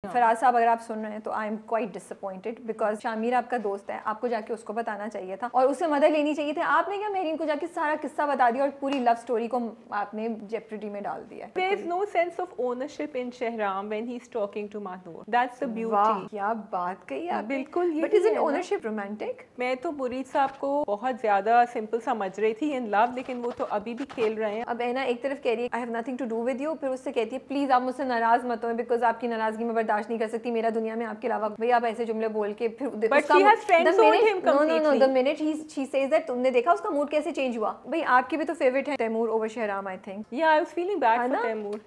फराज साहब अगर आप सुन रहे हैं तो I am quite disappointed because Shamir आपका दोस्त है, आपको जाके उसको बताना चाहिए था और उससे मदद लेनी चाहिए थी। आपने क्या मेरीन को जाके सारा किस्सा बता दिया और पूरी लव स्टोरी को आपने जेपरिटी में डाल दिया। There is no sense of ownership in Shahram when he's talking to Mahnoor. That's the beauty. क्या बात कही आपने। बिल्कुल ये but is it ownership romantic? मैं तो मुरीद साहब को बहुत ज्यादा सिंपल समझ रही थी इन लव, लेकिन वो तो अभी भी खेल रहे हैं। अब एना एक तरफ कह रही है I have nothing to do with you, फिर उससे कहती है प्लीज आप मुझसे नाराज मत हो बिकॉज आपकी नाराजगी में बर्दाश्त नहीं कर सकती, मेरा दुनिया में आपके अलावा। भाई आप ऐसे जुमले बोल के फिर the minute she says that तुमने देखा उसका मूड कैसे चेंज हुआ। भाई आपके भी तो फेवरेट है Taimur over Shahram I think. या I was feeling bad for Taimur,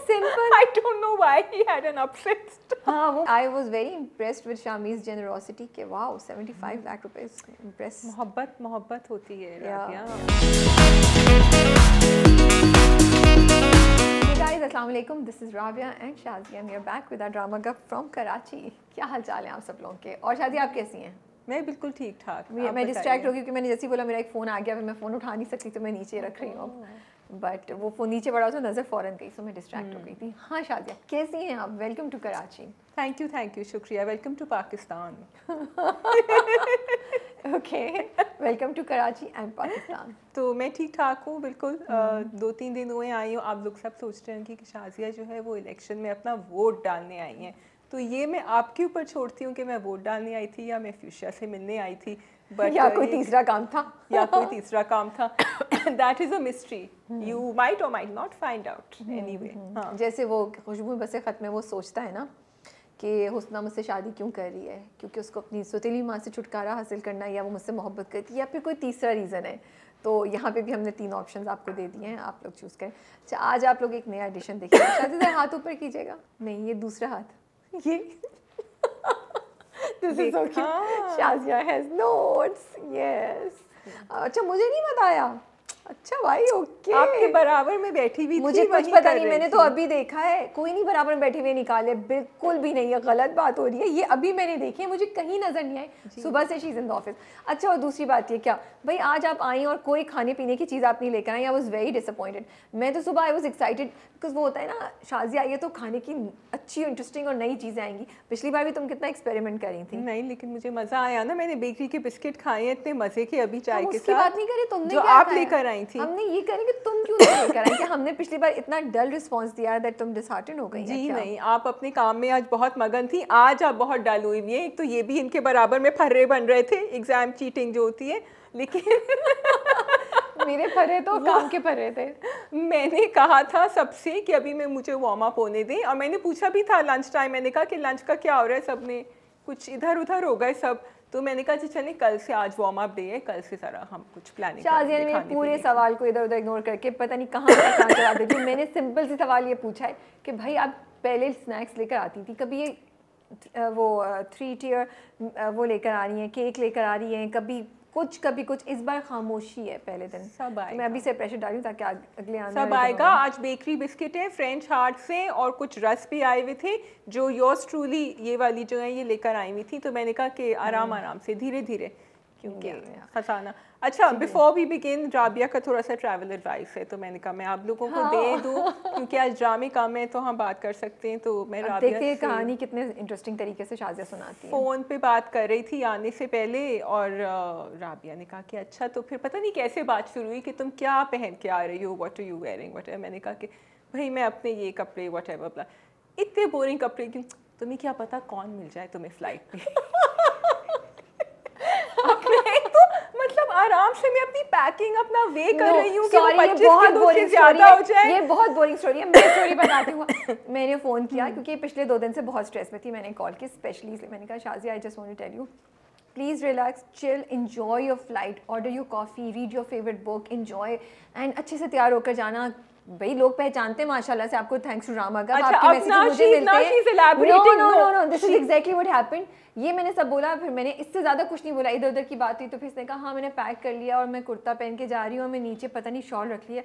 simple I don't know why he had an upset. हां वो I was very impressed with Shamir's generosity के वाओ 75 लाख रुपए इंप्रेस। मोहब्बत होती है राबिया। Guys, अस्सलाम वालेकुम, this is Rabia and Shazia and we are back with our drama गप फ्रॉम कराची। क्या हाल चाल है आप सब लोगों के? और शाज़िया आप कैसी हैं? मैं बिल्कुल ठीक ठाक। मैं डिस्ट्रैक्ट हो गई क्योंकि मैंने जैसे ही बोला मेरा एक फ़ोन आ गया, फिर मैं फ़ोन उठा नहीं सकती तो मैं नीचे रख रही हूँ, बट वो फ़ोन नीचे पड़ा तो नज़र फ़ौरन गई, सो मैं डिस्ट्रैक्ट हो गई थी। हाँ शाज़िया कैसी हैं आप? Welcome to Karachi. Thank you शुक्रिया। Welcome to Pakistan. Okay, welcome to Karachi and Pakistan. तो मैं ठीक ठाक हूँ बिल्कुल। 2-3 दिन हुए आई हूँ। आप लोग सब सोच रहे हैं कि शाज़िया जो है वो इलेक्शन में अपना वोट डालने आई हैं, तो ये मैं आपके ऊपर छोड़ती हूँ कि मैं वोट डालने आई थी या मैं फ्यूशिया से मिलने आई थी, बट या कोई तीसरा काम था that is a mystery, you might or might not find out anyway. जैसे वो खुशबू बसे खत में वो सोचता है ना कि हुस्ना मुझसे शादी क्यों कर रही है, क्योंकि उसको अपनी सौतेली माँ से छुटकारा हासिल करना है, या वो मुझसे मोहब्बत करती है, या फिर कोई तीसरा रीज़न है। तो यहाँ पे भी हमने 3 ऑप्शंस आपको दे दिए हैं, आप लोग चूज़ करें। अच्छा आज आप लोग एक नया एडिशन देखिए। शादी हाथ ऊपर कीजिएगा, नहीं ये दूसरा हाथ, ये this is so cute. Shazia has notes, yes. अच्छा मुझे नहीं बताया। अच्छा भाई ओके, आपके बराबर में बैठी हुई थी, मुझे कुछ पता नहीं, मैंने तो अभी देखा है। कोई नहीं बराबर में बैठी हुई निकाले, बिल्कुल भी नहीं, ये गलत बात हो रही है। ये अभी मैंने देखी है, मुझे कहीं नजर नहीं आई। सुबह से she is in the office. अच्छा और दूसरी बात ये क्या भाई आज आप आई और कोई खाने पीने की चीज़ आप नहीं लेकर आई। I was very disappointed. मैं तो सुबह आई वाज एक्साइटेड बिकॉज वो होता है ना शाज़िया आई है तो खाने की अच्छी इंटरेस्टिंग और नई चीज़ें आएंगी। पिछली बार भी तुम कितना एक्सपेरिमेंट कर रही थी। नहीं लेकिन मुझे मज़ा आया ना, मैंने बेकरी के बिस्किट खाए इतने मज़े के अभी चाय के साथ। बात नहीं करी तुमने, जो आप लेकर आई थी। हमने ये करेंगे, तुम क्यों नहीं लेकर आई? कि हमने पिछली बार इतना डल रिस्पांस दिया दैट तुम डिसहार्टेंड हो गई। जी नहीं, आप अपने काम में आज बहुत मगन थी, आज आप बहुत डल हुई हुई है। एक तो ये भी इनके बराबर में फर्रे बन रहे थे, एग्जाम चीटिंग जो होती है, लेकिन मेरे फर्रे तो काम के फर्रे थे। मैंने कहा था सबसे कि अभी मैं मुझे वार्म अप होने दें, और मैंने पूछा भी था लंच टाइम, मैंने कहा कि लंच का क्या हो रहा है, सब ने कुछ इधर उधर हो गए सब, तो मैंने कहा चलिए कल से आज वार्म अप डे है, कल से सारा हम कुछ प्लानिंग शाज़िया ने पूरे सवाल को इधर उधर इग्नोर करके पता नहीं कहाँ कहाँ चला देती। मैंने सिंपल सी सवाल ये पूछा है कि भाई आप पहले स्नैक्स लेकर आती थी, कभी ये वो 3 टियर वो लेकर आ रही हैं, केक लेकर आ रही हैं, कभी कुछ। इस बार खामोशी है पहले दिन। सब आएगा, मैं अभी से प्रेशर डाली हूँ ताकि अगले आने सब आएगा। आज बेकरी बिस्किट है, फ्रेंच हार्ट से, और कुछ रस भी आए हुए थे जो योर्स ट्रूली ये वाली जो है ये लेकर आई हुई थी। तो मैंने कहा कि आराम से धीरे धीरे, क्योंकि खजाना। अच्छा बिफोर वी बिगिन, राबिया का थोड़ा सा ट्रैवल एडवाइस है, तो मैंने कहा मैं आप लोगों को दे दूं क्योंकि आज ड्रामे कम है तो हम बात कर सकते हैं। तो मैं राबिया से कहानी कितने इंटरेस्टिंग तरीके से शाज़िया सुनाती है। फ़ोन पे बात कर रही थी आने से पहले, और राबिया ने कहा कि अच्छा, तो फिर पता नहीं कैसे बात शुरू हुई कि तुम क्या पहन के आ रही हो, what are you wearing what. मैंने कहा कि भाई मैं अपने ये कपड़े व्हाट एवर, इतने बोरिंग कपड़े क्यों, तुम्हें क्या पता कौन मिल जाए तुम्हें फ्लाइट पे। मतलब आराम से मैं अपनी पैकिंग अपना वे कर रही हूँ कि 25 किलो से ज्यादा हो जाए। ये बहुत बोरिंग स्टोरी है, मैं स्टोरी बताती हूँ। मैंने फ़ोन किया क्योंकि पिछले 2 दिन से बहुत स्ट्रेस में थी, मैंने कॉल की स्पेशली इसलिए। मैंने कहा Shazia I just want to tell you please relax, chill, enjoy your flight, order your coffee, read your favourite book, enjoy and अच्छे से तैयार होकर जाना। भाई लोग पहचानते हैं माशाल्लाह से आपको, थैंक्स टू ड्रामा का। आपके मैसेज मुझे मिलते हैं। No, this is exactly what happened. ये मैंने सब बोला, फिर मैंने इससे ज़्यादा कुछ नहीं बोला, इधर उधर की बात हुई। तो फिर इसने कहा हाँ मैंने पैक कर लिया और मैं कुर्ता पहन के जा रही हूँ, और मैं नीचे पता नहीं शॉल रख लिया।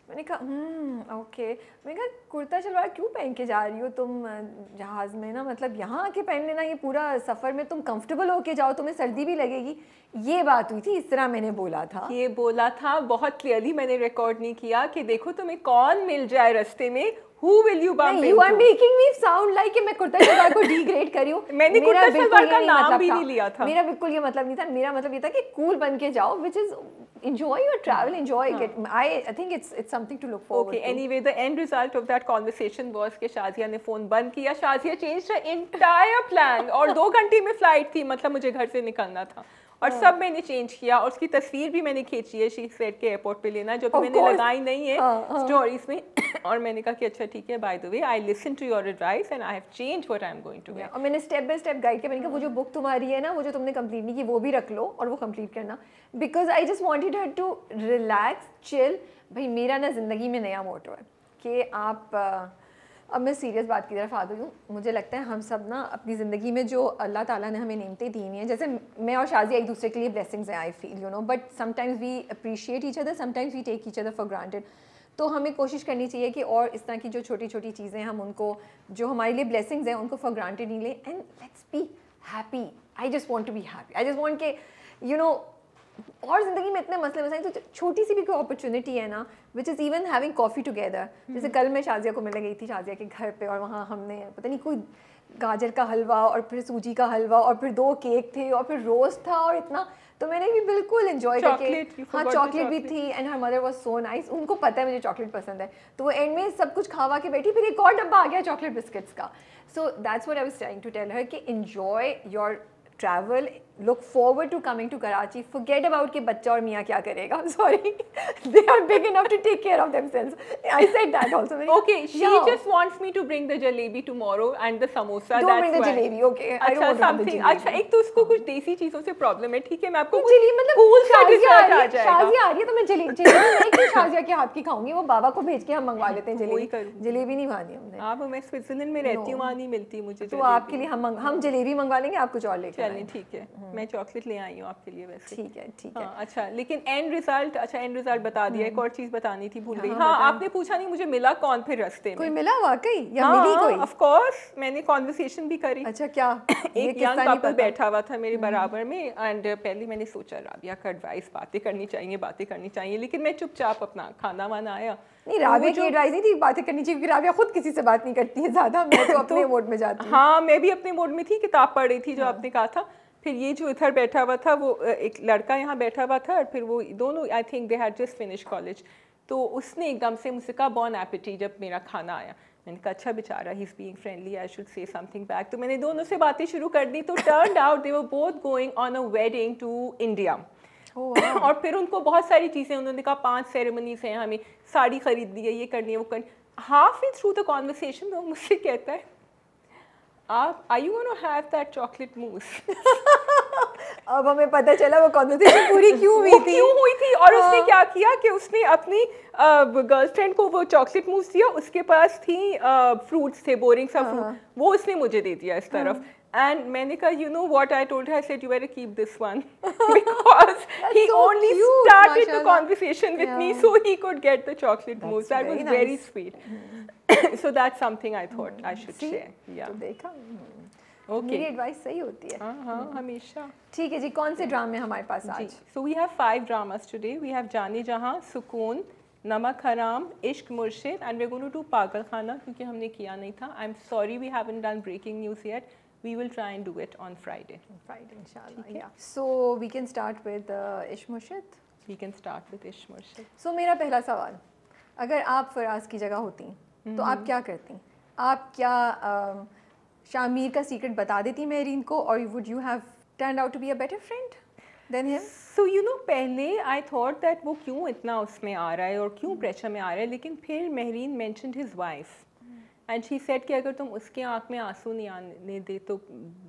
मैंने कहा ओके। मैंने कहा कुर्ता शलवार क्यों पहन के जा रही हो तुम जहाज़ में ना, मतलब यहाँ आके पहन लेना, ये पूरा सफ़र में तुम कंफर्टेबल होके जाओ, तुम्हें सर्दी भी लगेगी। ये बात हुई थी, इस तरह मैंने बोला था। ये बोला था बहुत क्लियरली, मैंने रिकॉर्ड नहीं किया कि देखो तुम्हें कौन मिल जाए रास्ते में Who will you bump into? You are making me sound like कि मैं कुर्ता शलवार को डिग्रेड करी हूँ। मैंने कुर्ता शलवार का नाम भी नहीं लिया था। मेरा बिल्कुल ये मतलब नहीं था। मेरा मतलब ये था कि कूल बन के जाओ, which is enjoy your travel, enjoy it. I think it's something to look forward to. Okay, anyway, the end result of that conversation was कि शाजिया ने फोन बंद किया। Shazia changed her entire plan और 2 घंटे में फ्लाइट थी, मतलब मुझे घर से निकलना था और सब मैंने चेंज किया और उसकी तस्वीर भी मैंने खींची है शी सेड के एयरपोर्ट पे लेना, जो कि मैंने लगाई नहीं है स्टोरीज में। और मैंने कहा कि अच्छा ठीक है, by the way I listen to your advice and I have change what I am going to wear. और मैंने स्टेप बाय स्टेप गाइड किया। मैंने कहा वो जो बुक तुम्हारी है ना, वो जो तुमने कंप्लीट नहीं की, वो भी रख लो और वो कंप्लीट करना, because I just wanted her to relax chill. भाई मेरा ना ज़िंदगी में नया मोटो है कि आप अब मैं सीरियस बात की तरफ आ गई हूँ। मुझे लगता है हम सब ना अपनी ज़िंदगी में जो अल्लाह ताला ने हमें नेमतें दी हुई हैं, जैसे मैं और शाजिया एक दूसरे के लिए ब्लेसिंग्स हैं, I feel you know, but sometimes we appreciate each other, sometimes we take each other for granted. तो हमें कोशिश करनी चाहिए कि और इस तरह की जो छोटी छोटी चीज़ें हम उनको, जो हमारे लिए ब्लेसिंग्स हैं, उनको फॉर ग्रांटेड नहीं लें, and let's be happy. I just want to be happy. I just want के यू नो, और ज़िंदगी में इतने मसले मसाइल, तो छोटी सी भी कोई अपॉर्चुनिटी है ना, which is even having coffee together. जैसे कल मैं शाजिया को मिलने गई थी, शाजिया के घर पे, और वहाँ हमने पता नहीं कोई गाजर का हलवा और फिर सूजी का हलवा और फिर 2 केक थे और फिर रोस्ट था और इतना, तो मैंने भी बिल्कुल एंजॉय करके, हाँ चॉकलेट भी थी, and her mother was so nice. उनको पता है मुझे चॉकलेट पसंद है, तो वो एंड में सब कुछ खावा के बैठी, फिर एक और डब्बा आ गया चॉकलेट बिस्किट्स का। So that's what I was trying to tell her कि enjoy your travel, look forward to coming to Karachi, forget about कि बच्चा और मियाँ क्या करेगा, sorry, they are big enough to take care of themselves. I said that also. Okay, she just wants me to bring the jalebi tomorrow and the samosa. Don't bring the jalebi, okay? I don't want something. अच्छा, एक तो उसको कुछ देसी चीज़ों से problem है, ठीक है, मैं आपको जलेबी मतलब cool सा dessert आ जाएगा। शाजिया आ रही है तो मैं जलेबी नहीं कि शाजिया के हाथ की खाऊंगी, वो बाबा को भेज के हम मंगवा लेते हैं जलेबी। जलेबी नहीं खानी हमने। आप, मैं स्विट्जरलैंड में रहती हूँ, वहाँ नहीं मिलती मुझे। तो आपके लिए हम जलेबी मंगवा लेंगे, आप कुछ और लेके चलिए ठीक है, मैं चॉकलेट ले आई हूँ आपके लिए वैसे। ठीक है ठीक है। अच्छा, लेकिन एंड रिजल्ट, अच्छा एंड रिजल्ट बता दिया, एक और चीज़ बतानी थी, भूल गई। हाँ, आपने पूछा नहीं मुझे मिला कौन फिर रास्ते में। कोई मिला वाकई या मिली कोई? ऑफ कोर्स, मैंने कॉन्वर्सेशन भी करी। अच्छा क्या? एक यंग कपल बैठा हुआ था मेरे बराबर में, एंड पहले मैंने सोचा राबिया का एडवाइस, बातें करनी चाहिए, लेकिन मैं चुपचाप अपना खाना वाना आया। नहीं, राबिया की एडवाइस नहीं थी, बातें करनी चाहिए, क्योंकि राबिया खुद किसी से बात नहीं करती है ज़्यादा, मैं तो अपने मोड में जाती हूँ। हाँ, मैं भी अपने मोड में थी, किताब पढ़ रही थी जो आपने कहा था। फिर ये जो इधर बैठा हुआ था, वो एक लड़का यहाँ बैठा हुआ था, और फिर वो दोनों, I think they had just finish college, तो उसने एकदम से मुझसे कहा बॉन एपेटी जब मेरा खाना आया। मैंने कहा अच्छा बेचारा, he is being friendly, I should say something back. तो मैंने दोनों से बातें शुरू कर दी, तो turned out they were both going on a wedding to India. और फिर उनको बहुत सारी चीज़ें, उन्होंने कहा 5 सेरेमनीज हैं, हमें साड़ी खरीदनी है, ये करनी है, वो करनी। Half in through the conversation वो मुझसे कहता है, आप are you gonna have that chocolate mousse? अब हमें पता चला वो कॉन्वर्सेशन पूरी क्यों हुई थी। और उसने क्या किया कि उसने अपनी गर्लफ्रेंड को वो चॉकलेट मूस दिया, उसके पास थी फ्रूट्स थे, बोरिंग सा फ्रूट, वो उसने मुझे दे दिया इस तरफ। And मैंने कहा, you know what I told her? I said, you better keep this one because he so only cute, started the mashallah. conversation with me so he could get the chocolate mousse. That was nice. very sweet. So that's something I thought I should share. Yeah. तो देखा, Okay. मेरी advice सही होती है। हाँ, हमेशा। ठीक है जी, कौन से ड्रामे हमारे पास आज? So we have 5 dramas today. We have जाने जहाँ, सुकून, नमक हराम, इश्क मुर्शिद, and we're going to do पागल खाना क्योंकि हमने किया नहीं था. I'm sorry we haven't done breaking news yet. We will try and do it on Friday. Friday, inshallah. Yeah. So we can start with Ishq Murshid. We can start with Ishq Murshid. So मेरा पहला सवाल, अगर आप फराज की जगह होती तो आप क्या करती? आप क्या शामिर का सीक्रेट बता देती महरीन को, और would you have turned out to be a better friend than him? So you know, पहले I thought that वो क्यों इतना उसमें आ रहा है और क्यों प्रेशर में आ रहा है, लेकिन फिर Mehreen mentioned his wife. And she said कि अगर तुम उसके आँख में आंसू नहीं आने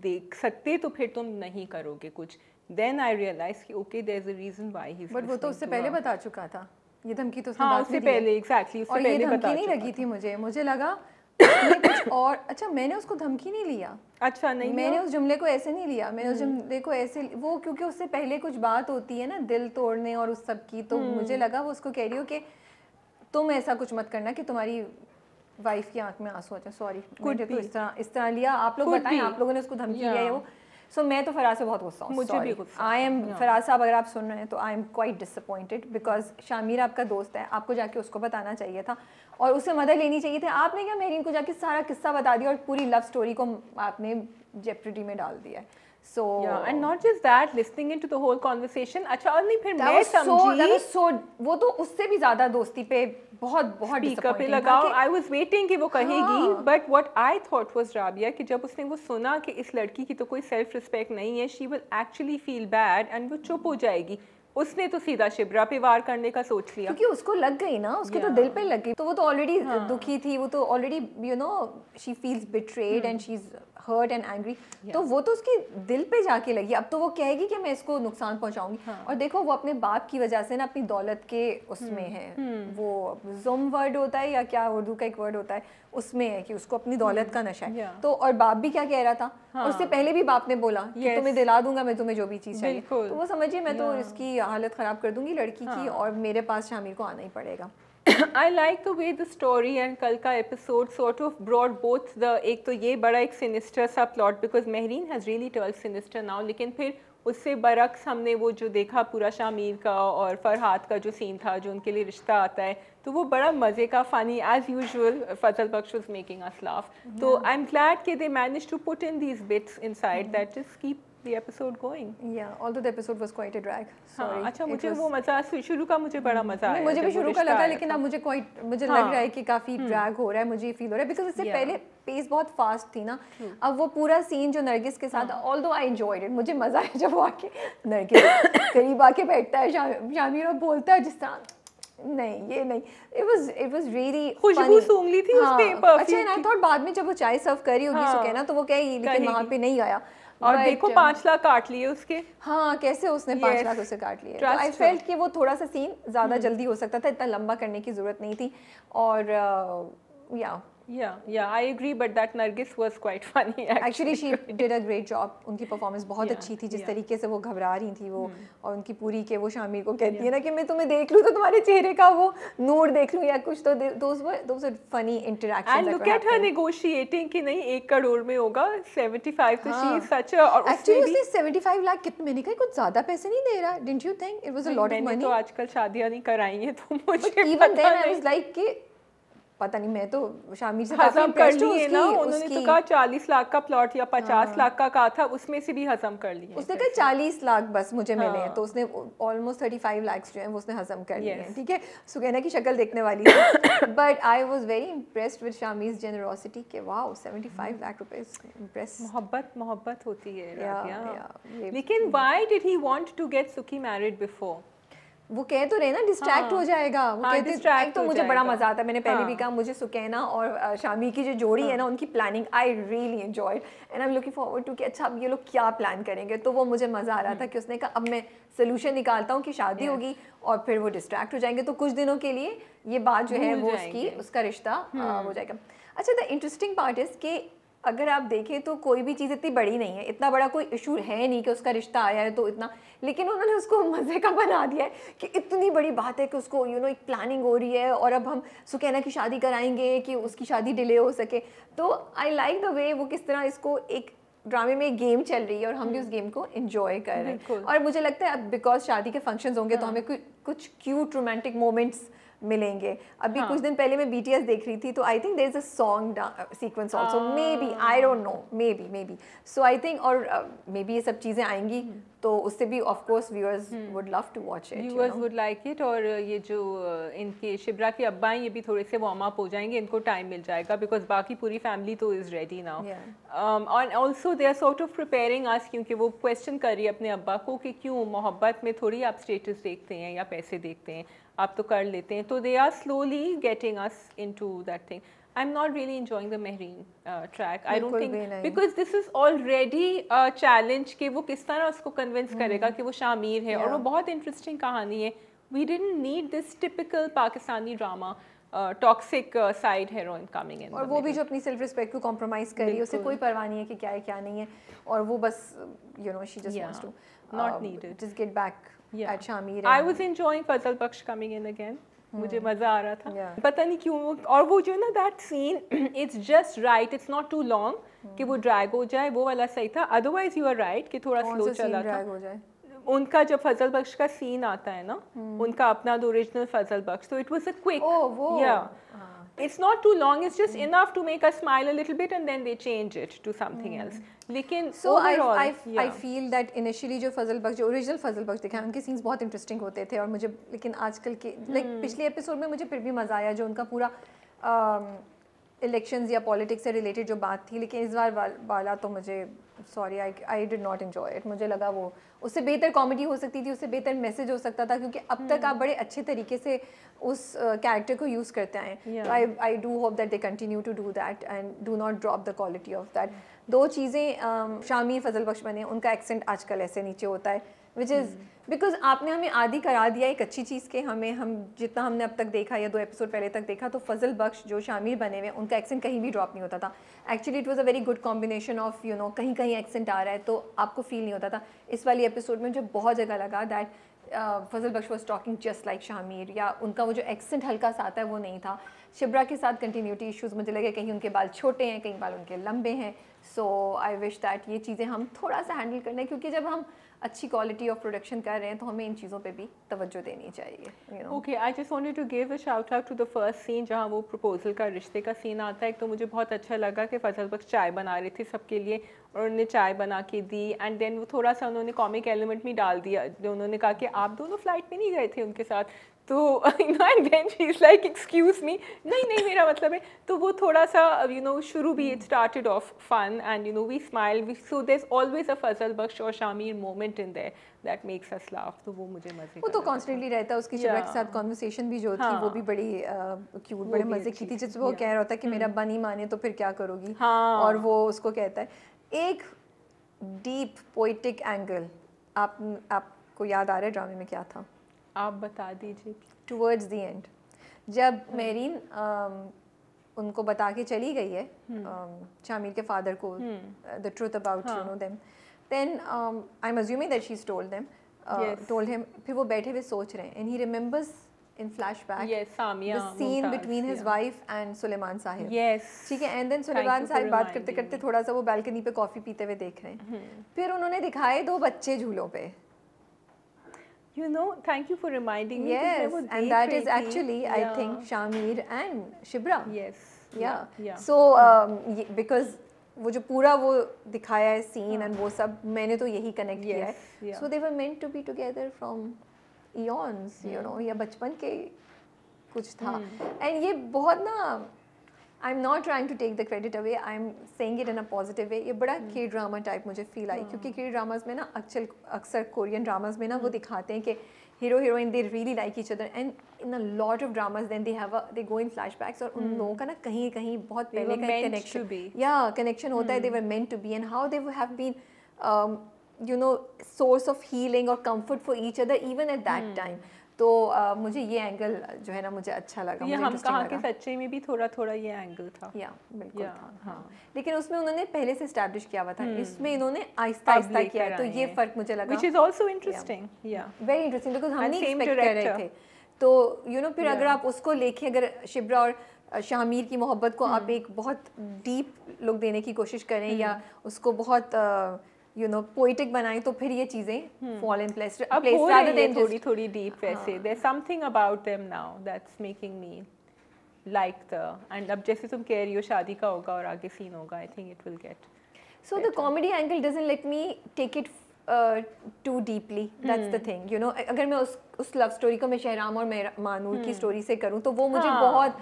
देख सकते तो फिर तुम नहीं करोगे कुछ. देन आई रियलाइज कि okay there is a reason why he is. But वो तो उससे पहले बता चुका था, ये धमकी तो उसने हाँ, उससे पहले एग्जैक्टली उससे पहले बता चुका. नहीं लगी थी मुझे लगा कुछ और. अच्छा, मैंने उसको धमकी नहीं लिया. अच्छा, नहीं, मैंने उस जुमले को ऐसे नहीं लिया. मैंने उस जुमले को ऐसे, वो क्योंकि उससे पहले कुछ बात होती है ना दिल तोड़ने और उस सब की, तो मुझे लगा वो उसको कह रही हो कि तुम ऐसा कुछ मत करना कि तुम्हारी वाइफ की आंख में आंसू आ जाए. सॉरी, मुझे तो इस तरह लिया. आप लोग बताएं, आप लोगों ने उसको धमकी दिया है वो. सो मैं तो फराज से बहुत गुस्सा हूँ, मुझे भी गुस्सा। आई एम फराज साहब, अगर आप सुन रहे हैं तो I am quite disappointed because Shamir आपका दोस्त है, आपको जाके उसको बताना चाहिए था और उससे मदद लेनी चाहिए थी। आपने क्या मेहरीन को जाके सारा किस्सा बता दिया और पूरी लव स्टोरी को आपने जेपरिटी में डाल दिया है। So yeah, and not just that, listening into the whole conversation. अच्छा और नहीं, फिर मैं समझी वो तो उससे भी ज़्यादा दोस्ती पे बहुत स्पीकर पे लगाओ। आई वॉज वेटिंग कि वो कहेगी, but what I thought was Rabia कि जब उसने वो सुना कि इस लड़की की तो कोई सेल्फ रिस्पेक्ट नहीं है, she will actually feel bad and वो चुप हो जाएगी। उसने तो सीधा शिब्रा पे वार करने का सोच लिया क्योंकि उसको लग गई ना, उसके तो दिल पे लग गई, तो वो तो ऑलरेडी दुखी थी, वो तो already you know she feels betrayed and she is hurt and angry, तो वो तो उसके दिल पे जाके लगी। अब तो वो कहेगी कि मैं इसको नुकसान पहुंचाऊंगी। और देखो वो अपने बाप की वजह से ना अपनी दौलत के उसमें है, वो जुम वर्ड होता है या क्या उर्दू का एक वर्ड होता है, उसमें है कि उसको अपनी दौलत का नशा है। तो और बाप भी क्या कह रहा था, और उससे पहले भी बाप ने बोला कि तुम्हें दिला दूंगा मैं तुम्हें जो भी चीज़ चाहिए, तो वो समझिए मैं तो इसकी हालत ख़राब कर दूंगी लड़की की, और मेरे पास शामिर को आना ही पड़ेगा। I like the way the story and कल का episode sort of brought both the, एक तो ये बड़ा एक sinister सा plot because Mehreen has really turned sinister now, लेकिन फिर उससे बरक्स हमने वो जो देखा पूरा शामिर का और फरहाद का जो सीन था, जो उनके लिए रिश्ता आता है, तो वो बड़ा मज़े का funny as usual Fazal Bakhsh was making us laugh. तो I'm glad कि they managed to put in these bits inside that just keep the episode going. Yeah, although the episode was quite a drag. Sorry. अच्छा मुझे वो मज़ा शुरू का मुझे बड़ा मज़ा आया, मुझे भी शुरू का लगा, लेकिन अब मुझे मुझे लग रहा है कि काफ़ी ड्रैग हो रहा है, मुझे फील हो रहा है बिकॉज इससे पहले पेस बहुत फास्ट थी ना। अब वो पूरा सीन जो नरगिस के साथ, ऑल्दो आई एंजॉयड इट, मुझे मज़ा आया जब वो आके नरगिस करीब आके बैठता है शामिर और बोलता है जिस तरह, नहीं ये नहीं, it was really खुशबू सूंघ ली थी उसपे परफ्यूम। अच्छा एंड आई थॉट बाद में जब वो चाय सर्व कर रही होगी सुकैना तो वो कहेगी, लेकिन वहाँ पे नहीं आया। और देखो 5 लाख काट लिए उसके। हाँ, कैसे उसने 5 लाख उसे काट लिए। तो आई फेल्ट कि वो थोड़ा सा सीन ज़्यादा जल्दी हो सकता था, इतना लंबा करने की ज़रूरत नहीं थी। और Yeah, I agree, but that Nargis was quite funny actually. She did a great job. उनकी परफॉर्मेंस बहुत अच्छी थी, जिस तरीके से वो घबरा रही थी वो, और उनकी पूरी के वो शामिर को कहती है ना कि मैं तुम्हें देख लूँ तो तुम्हारे चेहरे का वो नूर देख लूँ या कुछ, तो those were funny interactions. And look at her negotiating कि नहीं 1 करोड़ में होगा 75, तो she is such a, और actually उसने 75 लाख कितने, मैंने कहा कुछ ज़्यादा पैसे नहीं दे रहा, didn't you think it was a lot of money? मैंने तो आजकल शादियाँ नहीं कराई हैं तो मुझे even then I was like कि पता नहीं, मैं तो शामिर से काफी इम्प्रेस्ड हूं उसकी, उन्होंने तो कहा 40 लाख का प्लॉट या 50 लाख का कहा था, उसमें से भी हजम कर लिया। उसने कहा 40 लाख बस मुझे मिले हैं, तो उसने ऑलमोस्ट 35 लाख जो है वो उसने हजम कर लिए हैं। ठीक है, सुकैना की शक्ल देखने वाली है, but I was very impressed with Shamir's generosity के वाओ 75 लाख रुपए, इम्प्रेस। मोहब्बत होती है राबिया। लेकिन why did he want to get सुकी मैरिड बिफोर? वो कह तो रहे ना डिस्ट्रैक्ट हो जाएगा, वो कहते तो मुझे बड़ा मजा आता है, मैंने पहले भी कहा मुझे सुकैना और शामिर की जो जोड़ी है ना उनकी planning I really enjoyed and I am looking forward to कि अच्छा अब ये लोग क्या प्लान करेंगे। तो वो मुझे मज़ा आ रहा था कि उसने कहा अब मैं सोल्यूशन निकालता हूँ कि शादी होगी और फिर वो डिस्ट्रैक्ट हो जाएंगे, तो कुछ दिनों के लिए ये बात जो है वो उसका रिश्ता हो जाएगा। अच्छा, द इंटरेस्टिंग पार्ट इज़ कि अगर आप देखें तो कोई भी चीज़ इतनी बड़ी नहीं है, इतना बड़ा कोई इशू है नहीं कि उसका रिश्ता आया है तो इतना, लेकिन उन्होंने उसको मज़े का बना दिया है कि इतनी बड़ी बात है कि उसको एक प्लानिंग हो रही है और अब हम सुकैना की शादी कराएंगे कि उसकी शादी डिले हो सके। तो आई लाइक द वे वो किस तरह इसको एक ड्रामे में एक गेम चल रही है और हम भी उस गेम को एंजॉय कर रहे हैं। और मुझे लगता है अब बिकॉज शादी के फंक्शंस होंगे तो हमें कुछ क्यूट रोमांटिक मोमेंट्स मिलेंगे। अभी कुछ दिन पहले मैं BTS देख रही थी, तो I think there is a song sequence also, maybe, I don't know, maybe so I think, और मे बी ये सब चीज़ें आएंगी तो उससे भी of course viewers would love to watch it, viewers would like it. और ये जो इनके शिब्रा के अब्बा हैं ये भी थोड़े से वार्म अप हो जाएंगे, इनको टाइम मिल जाएगा बिकॉज बाकी पूरी फैमिली तो इज़ रेडी नाउ। और also they are sort of preparing us, क्योंकि वो क्वेश्चन कर रही है अपने अब्बा को कि क्यों मोहब्बत में थोड़ी आप स्टेटस देखते हैं या पैसे देखते हैं, आप तो कर लेते हैं। तो they are slowly getting us into that thing. I'm not really enjoying the Mehreen track. I don't think because this is already a challenge कि वो किस तरह उसको convince करेगा कि वो शामिर है, और वो बहुत interesting कहानी है। We didn't need this typical Pakistani drama toxic side heroine coming in. और वो भी जो अपनी self respect को compromise कर रही है, उसे कोई परवाह नहीं है कि क्या है क्या नहीं है, और वो बस she just wants to not needed just get back at Shamir. I was enjoying Fazal Baksh coming in again. मुझे मज़ा आ रहा था। Yeah. पता नहीं क्यों, और वो जो ना that scene, it's just right, it's not too long कि वो ड्रैग हो जाए, वो वाला सही था। अदरवाइज यू आर राइट कि थोड़ा कौन स्लो सा सीन चला था। ड्रैग हो जाए? उनका जब फजल बख्श का सीन आता है ना, उनका अपना द ओरिजिनल फजल बख्श, तो इट वाज अ क्विक, वो it's not too long, it's just enough to make us smile a little bit and then they change it to something else. लेकिन So overall, I feel that initially जो फजल बख्श, जो original फजल बख्श दिखाए, उनके scenes बहुत interesting होते थे और मुझे, लेकिन आजकल के लाइक पिछले एपिसोड में मुझे फिर भी मज़ा आया जो उनका पूरा इलेक्शंस या पॉलिटिक्स से रिलेटेड जो बात थी, लेकिन इस बार वाला तो मुझे sorry I did not enjoy it. मुझे लगा वो उससे बेहतर कॉमेडी हो सकती थी, उससे बेहतर मैसेज हो सकता था, क्योंकि अब तक आप बड़े अच्छे तरीके से उस कैरेक्टर को यूज़ करते हैं। तो I do hope that they continue to do that and do not drop the quality of that. दो चीज़ें, शामीर फजल बख्श बने, उनका एक्सेंट आजकल ऐसे नीचे होता है, विच इज़ बिकॉज आपने हमें आदी करा दिया एक अच्छी चीज़ के। हम जितना हमने अब तक देखा या 2 एपिसोड पहले तक देखा, तो फजल बख्श जो शामीर बने हुए, उनका एक्सेंट कहीं भी ड्रॉप नहीं होता था। Actually it was a very good combination of कहीं कहीं एक्सेंट आ रहा है तो आपको फील नहीं होता था। इस वाली एपिसोड में मुझे बहुत जगह लगा that Fazal Bakhsh was talking just like Shameer, या उनका वो जो एक्सेंट हल्का सा आता है वो नहीं था। शिब्रा के साथ कंटिन्यूटी इश्यूज़ मुझे लगे, कहीं उनके बाल छोटे हैं, कहीं बाल उनके लंबे हैं। सो आई विश दैट ये चीज़ें हम थोड़ा सा हैंडल कर लें, क्योंकि जब हम अच्छी क्वालिटी ऑफ प्रोडक्शन कर रहे हैं तो हमें इन चीज़ों पे भी तवज्जो देनी चाहिए। Okay, I just wanted to give a shout out to the first scene जहाँ वो प्रपोजल का, रिश्ते का सीन आता है। तो मुझे बहुत अच्छा लगा कि फजल बख्श चाय बना रही थी सबके लिए और उन्होंने चाय बना के दी, एंड देन वो थोड़ा सा उन्होंने कॉमिक एलिमेंट भी डाल दिया। उन्होंने कहा कि आप दोनों फ्लाइट में नहीं गए थे उनके साथ, तो and then she is like excuse me, नहीं मेरा मतलब है। तो वो थोड़ा सा शुरू भी it started off fun and we smile, so there is always a Fazal Bakhsh or Shamir moment in there that makes us laugh. तो वो मुझे मजे, वो तो कॉन्स्टेंटली रहता है। उसकी शिब्रा के साथ कॉन्वर्सेशन भी जो थी वो भी बड़ी क्यूट, बड़े मजे की थी, जिसमें वो कह रहा होता है कि मेरा बन ही माने तो फिर क्या करोगी, और वो उसको कहता है। एक डीप पोइटिक एंगल आपको याद आ रहा है ड्रामे में क्या था? आप बता दीजिए। टुवर्ड्स द एंड जब मेरीन उनको बता के चली गई है, शामीर के फादर को, the truth about them, then I am assuming that she told him. फिर वो बैठे हुए सोच रहे हैं, and he remembers in flashback the scene between his wife and Suleman Sahib. ठीक है, एंड देन सुलेमान साहिब बात करते करते थोड़ा सा वो बालकनी पे कॉफी पीते हुए देख रहे हैं। फिर उन्होंने दिखाए 2 बच्चे झूलों पे। Thank you for reminding me. Yes, and that is actually I think Shameer and Shibra. Yeah. So because वो जो पूरा वो दिखाया है सीन एंड वो सब, मैंने तो यही कनेक्ट किया है। So they were meant to be together from eons, या बचपन के कुछ था। एंड ये बहुत ना, I am not trying to take the credit away, I am saying it in a positive way. ये बड़ा के ड्रामा टाइप मुझे फील आई, क्योंकि के ड्रामाज में ना अक्सर कोरियन ड्रामाज में ना वो दिखाते हैं कि hero heroine they really like each other, and in a lot of dramas then they go in flashbacks, और उन लोगों का ना कहीं कहीं बहुत पहले का कनेक्शन होता है। They were meant to be, and how they have been source of healing or comfort for each other even at that time. तो मुझे ये एंगल जो है ना मुझे अच्छा लगा। ये हम कहाँ के सच्चे में भी थोड़ा थोड़ा ये एंगल था। बिल्कुल था। हाँ, लेकिन उसमें उन्होंने पहले से एस्टैब्लिश किया हुआ था, इसमें इन्होंने आहिस्ता आहिस्ता किया है, तो ये फर्क मुझे लगा, which is also interesting, very interesting, because हम नहीं एक्सपेक्ट कर रहे थे। तो फिर अगर आप उसको लेके, अगर शिब्रा और शामीर की मोहब्बत को आप एक बहुत डीप लुक देने की कोशिश करें, या उसको बहुत पोएटिक बनाएं, तो फिर ये चीजें fall in place rather than थोड़ी deep वैसे। There's something about them now that's making me like the, and अब जैसे तुम कह रही हो शादी का होगा और आगे सीन होगा, I think it will get so better. The comedy angle doesn't let me take it too deeply, that's the thing, अगर मैं उस लव स्टोरी को मैं शहराम और मानूर की स्टोरी से करूँ तो वो मुझे बहुत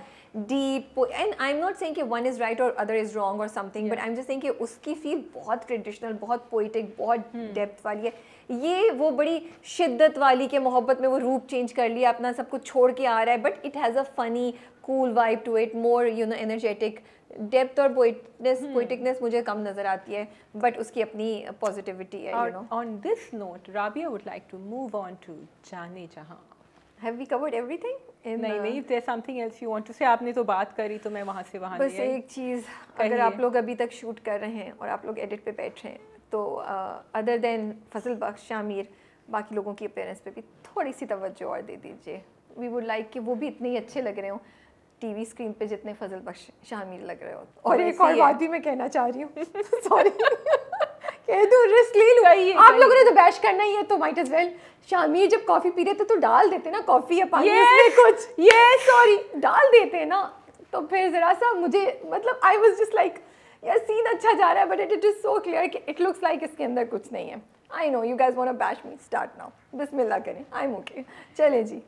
deep, and I'm not saying कि one is right or other is wrong or something, but I'm just saying कि उसकी फील बहुत ट्रेडिशनल, बहुत पोइटिक, बहुत डेप्थ वाली है। ये वो बड़ी शिद्दत वाली के मोहब्बत में वो रूप चेंज कर लिया, अपना सब कुछ छोड़ के आ रहा है, but it has a funny cool vibe to it, more energetic. Depth और पोइटिकनेस मुझे कम नज़र आती है, बट उसकी अपनी पॉजिटिविटी है। On this note Rabia would like to move on to Jaane Jahan. Have we covered everything? नहीं, if there's something else you want to say, आपने तो बात करी तो मैं वहाँ से वहाँ बस एक चीज़, अगर आप लोग अभी तक शूट कर रहे हैं और आप लोग एडिट पे बैठ रहे हैं, तो अदर देन फजल बख्श, शामीर, बाकी लोगों की अपीयरेंस पे भी थोड़ी सी तवज्जो और दे दीजिए। वी वुड लाइक कि वो भी इतने ही अच्छे लग रहे हो टीवी स्क्रीन पे जितने फजल बख्श शामिल लग रहे हो। और एक और बात भी मैं कहना चाह रही हूँ सॉरी कह दूँ, रिस्क ले लूँ, आप लोगों ने तो बैश करना ही है तो माइट एज वेल। शामिर जब कॉफी पी रहे थे तो डाल देते ना कॉफी या पानी में कुछ, ये सॉरी डाल देते ना, तो फिर जरा सा मुझे मतलब आई वाज जस्ट लाइक यार सीन अच्छा जा रहा है but it is so clear कि इट लुक्स लाइक इसके अंदर कुछ नहीं है। I know you guys want to bash me, start now, बिस्मिल्लाह करें, आई एम ओके, चले जी।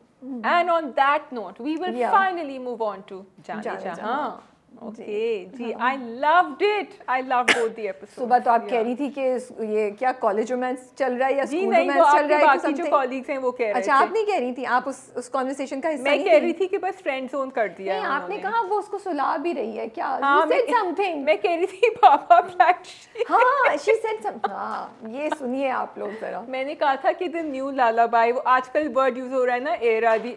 And on that note, we will finally move on to Jaane Jahan. Okay, ji, I loved it. I loved both the episodes. सुबह तो आप कह रही थी कि ये क्या कॉलेज रोमांस चल रहा है या स्कूल रोमांस चल रहा है? बाकी जो कॉलीग्स हैं वो कह रहे थे। अच्छा आप नहीं कह रही थी, आप उस कॉन्वर्सेशन का हिस्सा मैं कह रही थी कि बस फ्रेंड जोन कर दिया है। नहीं आपने कहा वो उसको सुला भी रही है क्या? हाँ, You said something. मैं कह रही थी पापा ब्लैक शीप। हाँ she said something. हाँ ये सुनिए आप लोग जरा। मैंने कहा था कि द न्यू लालाबाई, वो आजकल वर्ड यूज हो रहा है ना,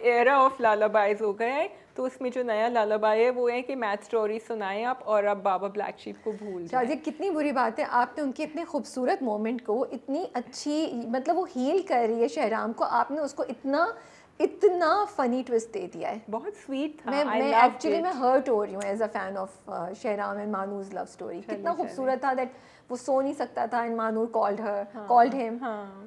एरा ऑफ लालाबाईज हो गया है, तो उसमें जो नया लालाबाई है वो है कि मैथ स्टोरी सुनाएं आप और अब बाबा ब्लैक शीप को भूल जाएं। ये कितनी बुरी बात है, आपने उनके इतने खूबसूरत मोमेंट को इतनी अच्छी, मतलब वो हील कर रही है शहराम को, आपने उसको इतना फनी ट्विस्ट दे दिया है। बहुत स्वीट था। मैं एक्चुअली मैं हर्ट हो रही हूँ as a fan of Shahram and Mahnoor's love story. कितना खूबसूरत था दैट वो सो नहीं सकता था and Mahnoor called him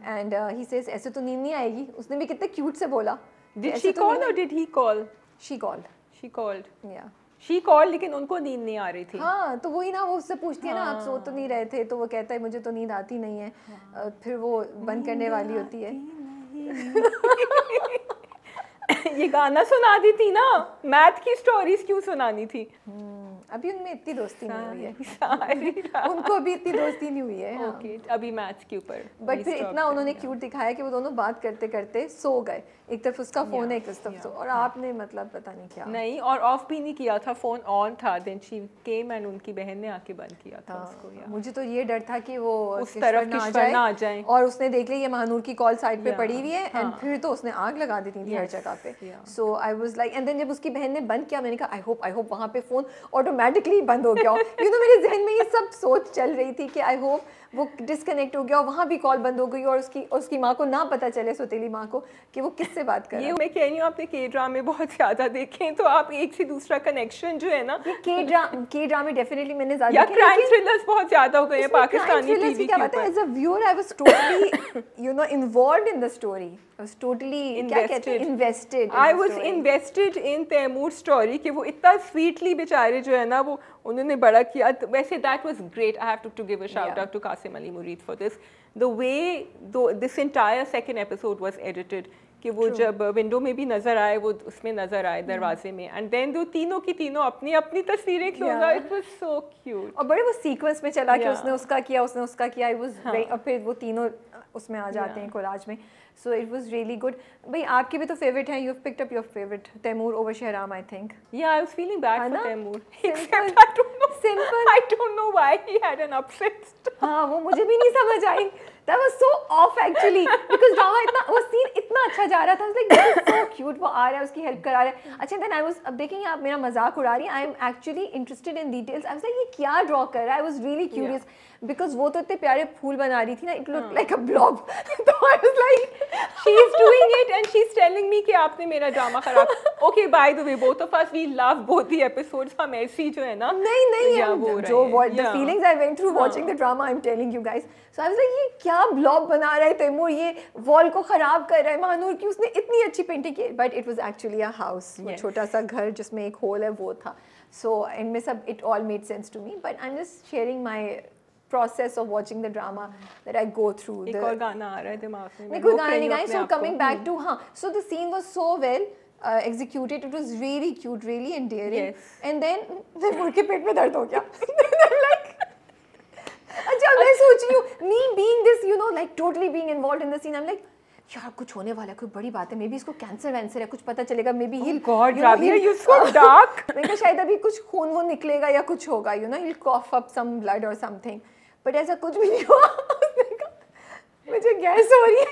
and he says ऐसे तो नींद नहीं आएगी, उसने भी कितने क्यूट से बोला। Did she call or did he call? She called. She called. Yeah. She called, लेकिन उनको नींद नहीं आ रही थी। हाँ तो वही ना, वो उससे पूछती है ना आप सो तो नहीं रहे थे, तो वो कहता है मुझे तो नींद आती नहीं है। फिर वो बंद करने वाली होती है। ये गाना सुना दी थी ना, मैथ की स्टोरीज क्यों सुनानी थी? अभी उनमें इतनी दोस्ती नहीं हुई है उनको अभी इतनी दोस्ती नहीं हुई है। ओके अभी मैथ्स के ऊपर बट फिर इतना उन्होंने क्यूट दिखाया कि वो दोनों बात करते करते सो गए, एक तरफ उसका फोन है एक तरफ और आपने मतलब पता नहीं क्या नहीं, और ऑफ भी नहीं किया था, फोन ऑन था, देन शी केम एंड उनकी बहन ने आके बंद किया था उसको। मुझे तो ये डर था कि वो उस तरफ किश्वर ना आ जाए और उसने देख लिया ये महानूर की कॉल साइड पे पड़ी हुई है एंड फिर तो उसने आग लगा दी थी हर जगह पे। So I was like and then जब उसकी बहन ने बंद किया मैंने कहा आई होप वहाँ पे फोन ऑटोमेटिकली बंद हो गया हो। यू नो मेरे जहन में ये सब सोच चल रही थी कि आई होप वो डिस्कनेक्ट हो गया और वहाँ भी कॉल बंद हो गई और उसकी माँ को ना पता चले, सौतेली माँ को, कि वो किससे बात कर रहा है। ये मैं कह रही हूँ आपने के ड्रामे बहुत ज़्यादा देखे तो आप एक से दूसरा कनेक्शन जो है ना, के ड्रामे डेफिनेटली मैंने ज़्यादा या क्राइम थ्रिलर्स बहुत ज़्यादा हो गए हैं पाकिस्तानी टीवी के ऊपर। As a viewer I was totally involved in the story, I was totally invested. I was invested in Taimur story कि वो इतना स्वीटली बेचारे जो है ना वो उन्होंने बड़ा किया। वैसे that was great. I have to give a shout out to Qasim Ali Murid for this. The way this entire second episode was edited कि वो जब विंडो में भी नजर आए वो उसमें नजर आए दरवाजे में एंड देन दो तीनों की तीनों अपनी अपनी तस्वीरें close out. It was so cute और बड़े वो सीक्वेंस में चला कि उसने उसका किया आई वाज और फिर वो तीनों उसमें आ जाते हैं कोलाज में। So it was really good. भाई आपके भी तो फेवरेट हैं, you've picked up your favorite Taimur over Shahram I think. Yeah, I was feeling bad for Taimur. Except I don't know why he had an upset. हाँ वो मुझे भी नहीं समझ आई. That was so off actually because drama वो scene इतना अच्छा जा रहा था. I was like this is so cute. वो आ रहा है उसकी हेल्प करा रहा है. अच्छा then I was अब देखेंगे आप मेरा मजाक उड़ा रही हैं. I am actually interested in details. I was like ये क्या ड्रॉ कर रहा है? I was really curious because वो तो इतने प्यारे फूल बना रही थी ना. It looked like a blob. तो I was like she is doing it and she's telling me कि आपने मेरा ड्रामा खराब. Okay, by the way, both of us we love both the episodes. हम ऐसी जो है ना नहीं जो the feelings I went through watching the drama I'm telling you guys. So I was like ये क्या ब्लॉब बना रहा है तैमूर, ये वॉल को खराब कर रहा है महानूर की, उसने इतनी अच्छी पेंटिंग की but it was actually a house, वो छोटा सा घर जिसमें एक होल है वो था. सो इनमें सब it all made sense to me but I am just sharing my process of watching the drama that I go through. एक और गाना आ रहा है दिमाग में. नहीं कोई गाना नहीं गाया. So coming back to so the scene was so well executed. It was really cute, really endearing. Yes. And then Taimur के पेट में दर्द हो गया. Like अच्छा मैं सोच रही हूँ me being this like totally being involved in the scene I'm like यार कुछ होने वाला है, कोई बड़ी बात है, मे बी इसको कैंसर है, कुछ पता चलेगा, may be he'll you're so dark. मैं कहा शायद अभी कुछ खून वो निकलेगा या कुछ होगा, he'll cough up some blood or something, but ऐसा कुछ भी नहीं हुआ. मुझे गैस हो रही है.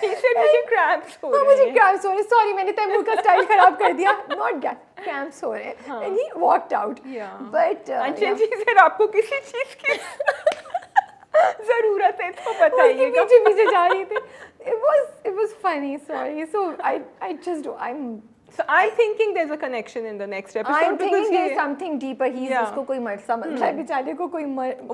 मुझे क्रैम्प्स हो रहे हैं. मुझे क्रैम्प्स हो रहे हैं. सॉरी मैंने तैमूर का स्टाइल खराब कर दिया. नॉट गैस, क्रैम्प्स हो रहे हैं. And he walked out. Yeah. But अंचल जी सर आपको किसी चीज की ज़रूरत है तो बताइएगा। पीछे पीछे जा रही थी। It was funny. Sorry. So I just do. So I'm thinking there's a connection in the next episode. I'm thinking there's something deeper. उसको कोई मरसा मतलब है बेचारे को कोई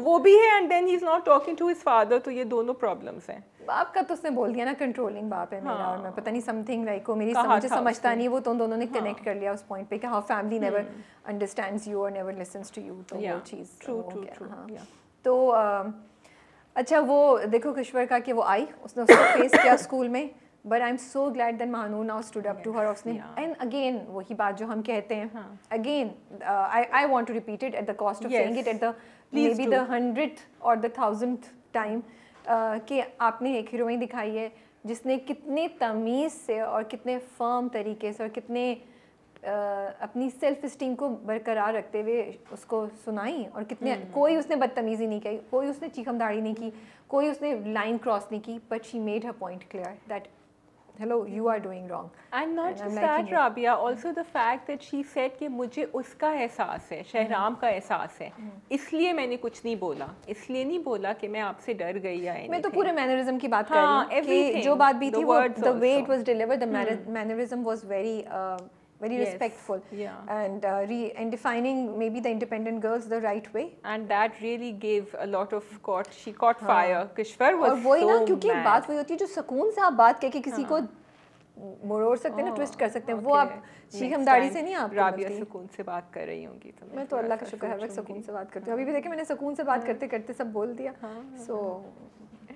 वो भी है and then he's not talking to his father, तो ये दोनों problems हैं। बाप का तो उसने बोल दिया ना, कंट्रोलिंग बाप है मेरा, और मैं पता नहीं समथिंग लाइक को मेरी मुझे समझता नहीं, वो तो दोनों ने कनेक्ट कर लिया उस पॉइंट पे कि how family never understands you और नेवर लिसन्स टू यू, तो वो चीज़ ट्रू। तो अच्छा वो देखो किश्वर का कि वो आई, उसने उसको फेस किया स्कूल में, but I am so glad that Mahnoor now stood up to her. उसने एंड अगेन वही बात जो हम कहते हैं, again I want to repeat it at the cost of saying it at the maybe the 100th और the 1000th time, कि आपने एक हीरोइन दिखाई है जिसने कितने तमीज़ से और कितने फर्म तरीके से और कितने अपनी सेल्फ इस्टीम को बरकरार रखते हुए उसको सुनाई, और कितने कोई उसने बदतमीज़ी नहीं की, कोई उसने चीखम दाढ़ी नहीं की, कोई उसने लाइन क्रॉस नहीं की, but she made her point clear that hello you are doing wrong. And not just that Rabia, also the fact that she said कि मुझे उसका एहसास है, शहराम का एहसास है, इसलिए मैंने कुछ नहीं बोला, इसलिए नहीं बोला कि मैं आपसे डर गई या मैं तो पूरे मैनरिज्म की बात कर रही हूँ कि जो बात भी थी वो the way it was delivered, the mannerism was very respectful, and defining maybe the independent girls the right way, and that really gave a lot of she caught fire. Kishwar was और वही so ना, क्योंकि mad. बात वही होती है जो सुकून से आप बात कह के किसी को मोड़ सकते हैं ना, ट्विस्ट कर सकते हैं, वो आप चीखम दाढ़ी से नहीं। आप राबिया सुकून से बात कर रही होंगी, तो मैं तो अल्लाह का शुक्र है सुकून से बात करती हूँ। अभी भी देखिए मैंने सुकून से बात करते करते सब बोल दिया। सो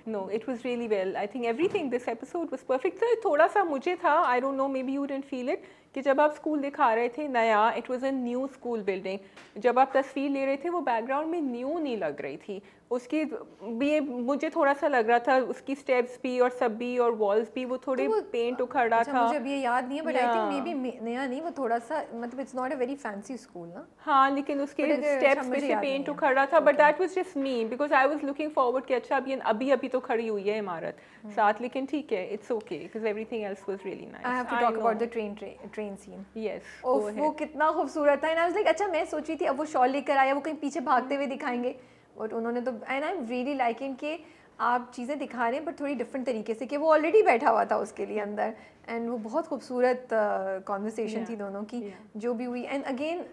No, it was really well. I think everything this episode was perfect. So थोड़ा सा मुझे था, I don't know, maybe you didn't feel it, कि जब आप स्कूल दिखा रहे थे नया, it was a new school building, जब आप तस्वीर ले रहे थे वो बैकग्राउंड में न्यू नहीं लग रही थी, उसकी भी मुझे थोड़ा सा लग रहा था, उसकी स्टेप्स भी और सब भी और वॉल्स भी वो थोड़े पेंट उखड़ा था। मुझे अभी ये याद नहीं है, but I think may be नया नहीं, वो थोड़ा सा मतलब it's not a very fancy school ना। हाँ, लेकिन उसके स्टेप्स पे से पेंट उखड़ा था, but that was just me because I was looking forward कि अच्छा अभी तो खड़ी हुई है इमारत साथ, लेकिन ठीक है, it's okay because everything else was really nice. I have to talk about the train scene. Yes, वो कितना खूबसूरत था, एंड आई वाज लाइक अच्छा मैं सोची थी अब वो शॉल लेकर आया, वो कहीं पीछे भागते हुए दिखाएंगे, बट उन्होंने तो, and I am really liking कि आप चीज़ें दिखा रहे हैं बट थोड़ी डिफरेंट तरीके से, कि वो ऑलरेडी बैठा हुआ था उसके लिए अंदर, एंड वो बहुत खूबसूरत कॉन्वर्सेशन थी दोनों की जो भी हुई। And again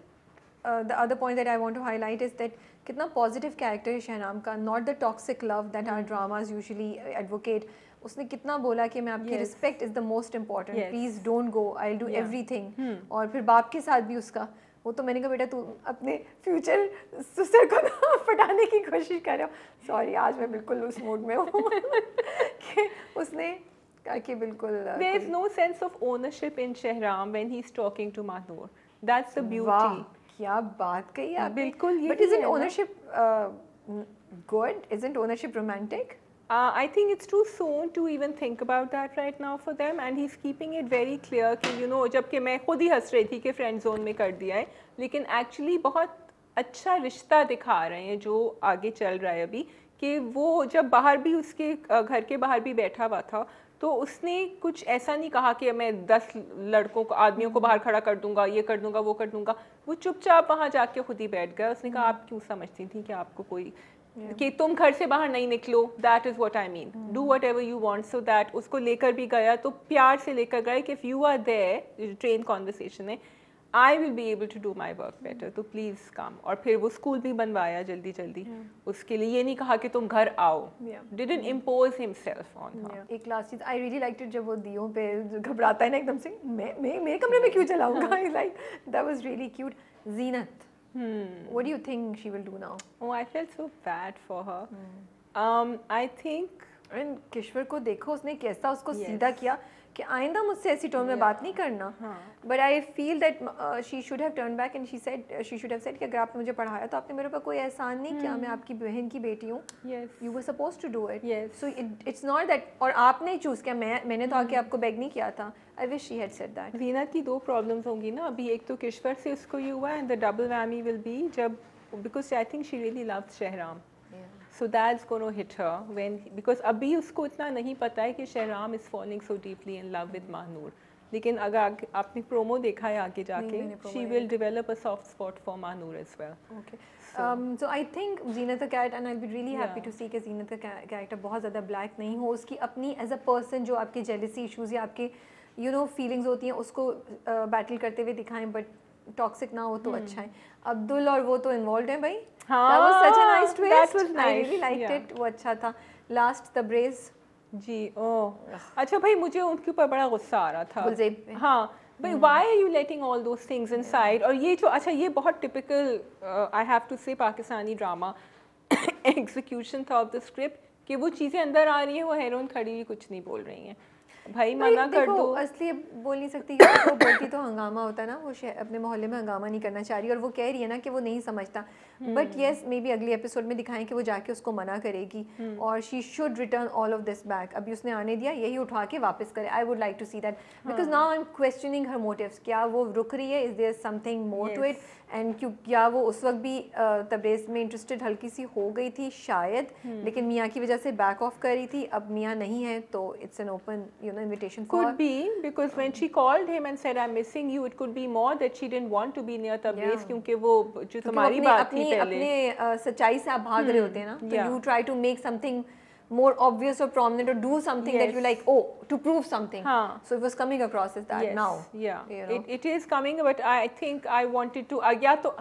the other point that I want to highlight is that कितना पॉजिटिव कैरेक्टर है शहनाम का, not the toxic love that our dramas usually advocate. उसने कितना बोला कि मैं आपकी respect is the most important, please don't go, I will do everything. और फिर बाप के साथ भी उसका वो तो मैंने कहा बेटा तू अपने फ्यूचर सिस्टर को ना पटाने की कोशिश कर रहा हूँ। सॉरी आज मैं बिल्कुल उस मूड में हूँ कि उसने कहा कि बिल्कुल there is no sense of ownership in Shahram when he's talking to Mahnoor. That's the beauty. क्या बात कही आप, बिल्कुल। But isn't ownership good? Isn't ownership romantic? I think it's too soon to even think about that right now for them, and he's keeping it very clear कि you know, जबकि मैं खुद ही हंस रही थी कि फ्रेंड जोन में कर दिया है, लेकिन एक्चुअली बहुत अच्छा रिश्ता दिखा रहे हैं जो आगे चल रहा है अभी, कि वो जब बाहर भी उसके घर के बाहर भी बैठा हुआ था तो उसने कुछ ऐसा नहीं कहा कि मैं 10 लड़कों को आदमियों को बाहर खड़ा कर दूंगा, ये कर दूंगा, वो कर दूंगा। वो चुपचाप वहाँ जाके खुद ही बैठ गया। उसने कहा आप क्यों समझती थी कि आपको कोई कि तुम घर से बाहर नहीं निकलो, that is what I mean, do what ever you want. So that उसको लेकर भी गया तो प्यार से लेकर गया कि if you are there, train conversation है, I will be able to do my work better, तो प्लीज़ कम। और फिर वो स्कूल भी बनवाया जल्दी जल्दी उसके लिए, ये नहीं कहा कि तुम घर आओ, didn't impose himself on her. एक लास्ट चीज़ आई रियली लाइक्ड इट, जब वो दियों पे घबराता है ना एकदम से, मैं मेरे कमरे में क्यों चलाऊंगा, like that was really cute. Zeenat, what do you think she will do now? Oh, I felt so bad for her. I think and Kishwar को देखो उसने कैसा उसको सीधा किया कि आइंदा मुझसे ऐसी टोन में बात नहीं करना, but I feel that she should have turn back and she should have said कि अगर आपने मुझे पढ़ाया तो आपने मेरे ऊपर कोई एहसान नहीं किया, मैं आपकी बहन की बेटी हूँ, you were supposed to do it, so it's not that, और आपने चूज़ किया, मैंने तो आके आपको बेग नहीं किया था। I wish she had said that. Zeenat की 2 प्रॉब्लम्स होंगी ना अभी, एक तो किश्वर से उसको ये हुआ, and the double whammy will be जब, because I think she really loves Shahram, so that's going to hit her when, because अभी उसको इतना नहीं पता है कि Shahram is falling so deeply in love with Mahnoor, लेकिन अगर आपने प्रोमो देखा है आगे जाके, मैंने promo शी नहीं will develop a soft spot for Mahnoor as well. Okay. So I think Zenat the cat, and I'll be really happy Yeah. to see कि Zenat का character बहुत ज़्यादा black नहीं हो, उसकी अपनी as a person जो आपके jealousy issues या आपके feelings होती हैं उसको battle करते हुए दिखाएं, but toxic ना हो तो अच्छा है. अब्दुल और वो तो involved हैं भाई. That was such a nice twist. That was nice. I really liked it. वो अच्छा था. Last the brace. जी. ओह अच्छा भाई, मुझे उनके ऊपर बड़ा गुस्सा आ रहा था. गुलजेब पे. हाँ भाई, why are you letting all those things inside. और ये जो अच्छा, ये बहुत टिपिकल आई हैव टू से पाकिस्तानी ड्रामा एग्जीक्यूशन था ऑफ द स्क्रिप्ट कि वो चीज़ें अंदर आ रही हैं, वो हीरोइन खड़ी हुई कुछ नहीं बोल रही हैं. भाई मना कर दो. असली बोल नहीं सकती क्योंकि वो बोलती तो हंगामा होता है ना, वो अपने मोहल्ले में हंगामा नहीं करना चाह रही और वो कह रही है ना कि वो नहीं समझता. बट येस मे बी अगले एपिसोड में दिखाएं कि वो जाके उसको मना करेगी और she should return all of this back. अभी उसने आने दिया, यही उठा के वापस करे. I would like to see that because now I am questioning her motives. क्या वो रुक रही है? Is there something more to it? And क्यों क्या वो उस वक्त भी तब्रेज़ में इंटरेस्टेड हल्की सी हो गई थी शायद, लेकिन मियाँ की वजह से बैक ऑफ कर रही थी. अब मियाँ नहीं है तो it's an open invitation for. Could be because when she called him and said I'm missing you, it could be more that she didn't want to be near Tabriz क्योंकि वो जो तुम्हारी बात थी पहले अपने सच्चाई से आप भाग रहे होते हैं ना, तो you try to make something more obvious or prominent or do something that you like, oh, to prove something. So it was coming across as that now. Yeah, it is coming, but I think I wanted to yeah तो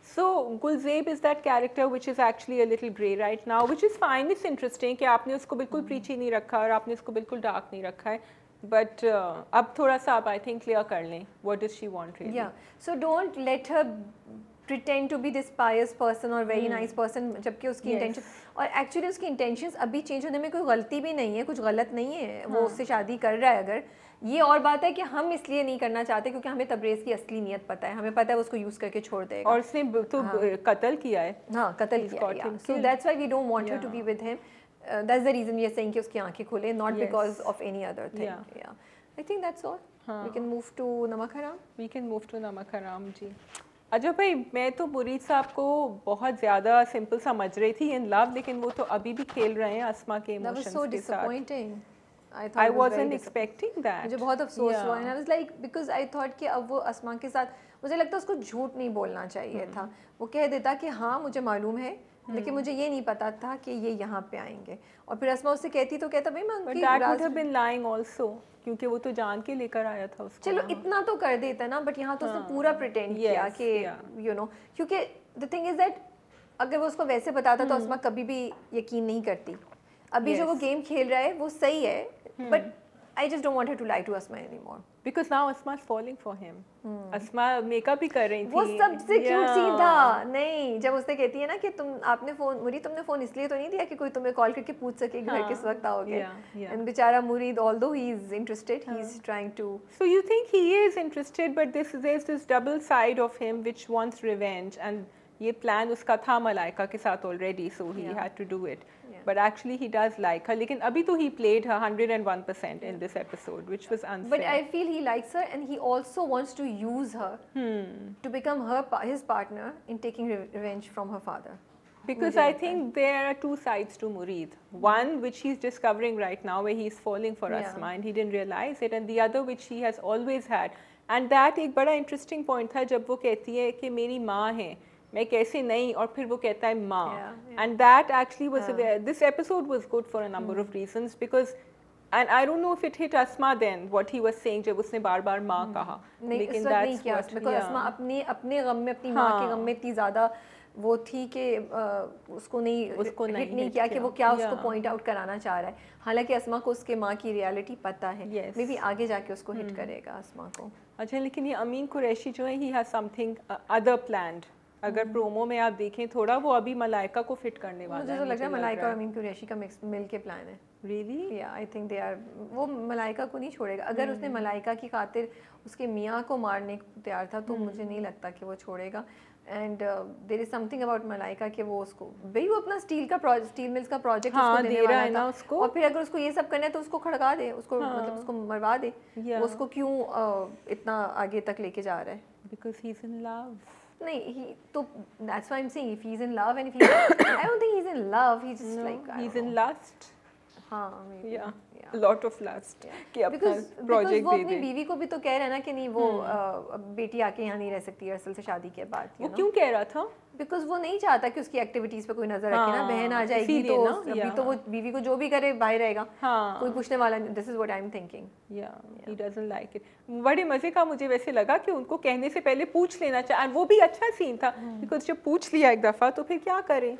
so Gulzeb is that character which is actually a little grey right now, which is fine. It's interesting कि आपने उसको बिल्कुल preachy नहीं रखा और आपने उसको बिल्कुल dark नहीं रखा है. But अब थोड़ा सा आप I think clear कर लें what does she want really. Yeah, so don't let her pretend to be this pious person or very nice person जबकि उसकी intention और actually उसकी intentions अभी change होने में कोई गलती भी नहीं है, कुछ गलत नहीं है. वो उससे शादी कर रहा है अगर, ये और बात है कि हम इसलिए नहीं करना चाहते क्योंकि हमें तब्रेज़ की असली नियत पता है, हमें पता है वो उसको यूज़ करके छोड़ देगा. और उसने तो कत्ल किया है. हाँ कत्ल किया. So that's why we don't want her to be with him. That's the reason we are saying कि उसकी आंखें खुले, not because of any other thing. Yeah, I think that's all. We can move to नमक हराम. We can move to नमक हराम जी. अच्छा भाई, मैं तो मुरीद साहब को बहुत ज़्यादा सिंपल समझ रही थी इन लव, लेकिन वो तो अभी भी खेल रहे हैं अस्मा के इमोशंस के साथ. That was so disappointing. I wasn't expecting that. मुझे बहुत अफसोस हुआ and I was like because I thought कि अब वो अस्मा के साथ, मुझे लगता है उसको झूठ नहीं बोलना चाहिए था. वो कह देता कि हाँ मुझे मालूम है, लेकिन मुझे ये नहीं पता था कि ये यहाँ पे आएंगे. और फिर अस्मा उससे कहती तो कहता भाई मैं उनकी But that would have been lying also, क्योंकि वो तो जान के लेकर आया था उसको. चलो इतना तो कर देता ना, बट यहाँ तो उसने पूरा प्रिटेंड किया कि you know, क्योंकि the thing is that अगर वो उसको वैसे बताता तो अस्मा कभी भी यकीन नहीं करती. अभी जो वो गेम खेल रहा है वो सही है, but I just don't want her to lie to Asma anymore. Because now Asma is falling for him. Asma makeup ही कर रही थी. वो सबसे क्यूट सीन था. नहीं, जब उसने कहती है ना कि तुमने फ़ोन इसलिए तो नहीं दिया कि कोई तुम्हें कॉल करके पूछ सके घर किस वक्त आओगे. And बेचारा मुरीद, although he is interested, he is trying to. So you think he is interested, but there's this double side of him which wants revenge, and ये प्लान उसका था मलाइका के साथ already, so he had to do it. But actually he does like her. लेकिन अभी तो he played her 101% in this episode, which was unfair. But I feel he likes her and he also wants to use her to become his partner in taking revenge from her father. Because I think there are two sides to Murid. One which he's discovering right now, where he's falling for Asma and he didn't realize it, and the other which he has always had. And that एक बड़ा interesting point था जब वो कहती है कि मेरी माँ है, मैं कैसे नहीं, और फिर वो कहता है माँ. And that actually was this episode was good for a number of reasons, because and I don't know if it hit Asma then what he was saying जब उसने बार-बार माँ कहा. लेकिन that's what, because Asma अपने गम में, अपनी माँ के गम में इतनी ज़्यादा वो थी कि उसको हिट नहीं किया कि वो क्या उसको पॉइंट आउट कराना चाह रहा है. हालांकि अस्मा को उसके माँ की रियलिटी पता है. मे बी आगे जाके उसको हिट करेगा अस्मा को. अच्छा, लेकिन ये अमीन कुरैशी जो है, he has something other planned. अगर प्रोमो में आप देखें थोड़ा, वो अभी मलाइका को फिट करने वाला है. मुझे तो लग रहा है मलाइका और अमीन कुरैशी का मिल के प्लान है. Really? Yeah, I think they are. वो मलाइका को नहीं छोड़ेगा. अगर उसने मलाइका की खातिर उसके मियाँ को मारने को तैयार था तो मुझे नहीं लगता कि वो छोड़ेगा. And there is something about Malaika कि वो उसको भाई वो अपना स्टील मिल्स का प्रोजेक्ट उसको देने वाला था उसको, और फिर अगर उसको ये सब करना है तो उसको खड़का दे, उसको मतलब उसको मरवा दे. वो उसको क्यों इतना आगे तक लेके जा रहा है? Because he's in love. नहीं, तो that's why I'm saying if he's in love and if he I don't think he's in love, he's just like he's in lust. हाँ या लॉट ऑफ लस्ट कि अपना प्रोजेक्ट वो दे अपनी दे। बीवी को भी तो कह रहा है ना कि नहीं वो बेटी आके यहाँ नहीं रह सकती असल से शादी के बाद, वो क्यों कह रहा था? बिकॉज वो नहीं चाहता कि उसकी एक्टिविटीज पे कोई नजर रखे ना, बहन आ जाएगी तो अभी तो वो बीवी को जो भी करे बाहर रहेगा, कोई पूछने वाला नहीं। This is what I am thinking. या ही डजंट लाइक इट। बड़े मजे का मुझे वैसे लगा कि उनको कहने से पहले पूछ लेना चाहिए, वो भी अच्छा सीन था बिकॉज जब पूछ लिया एक दफा तो फिर क्या करें,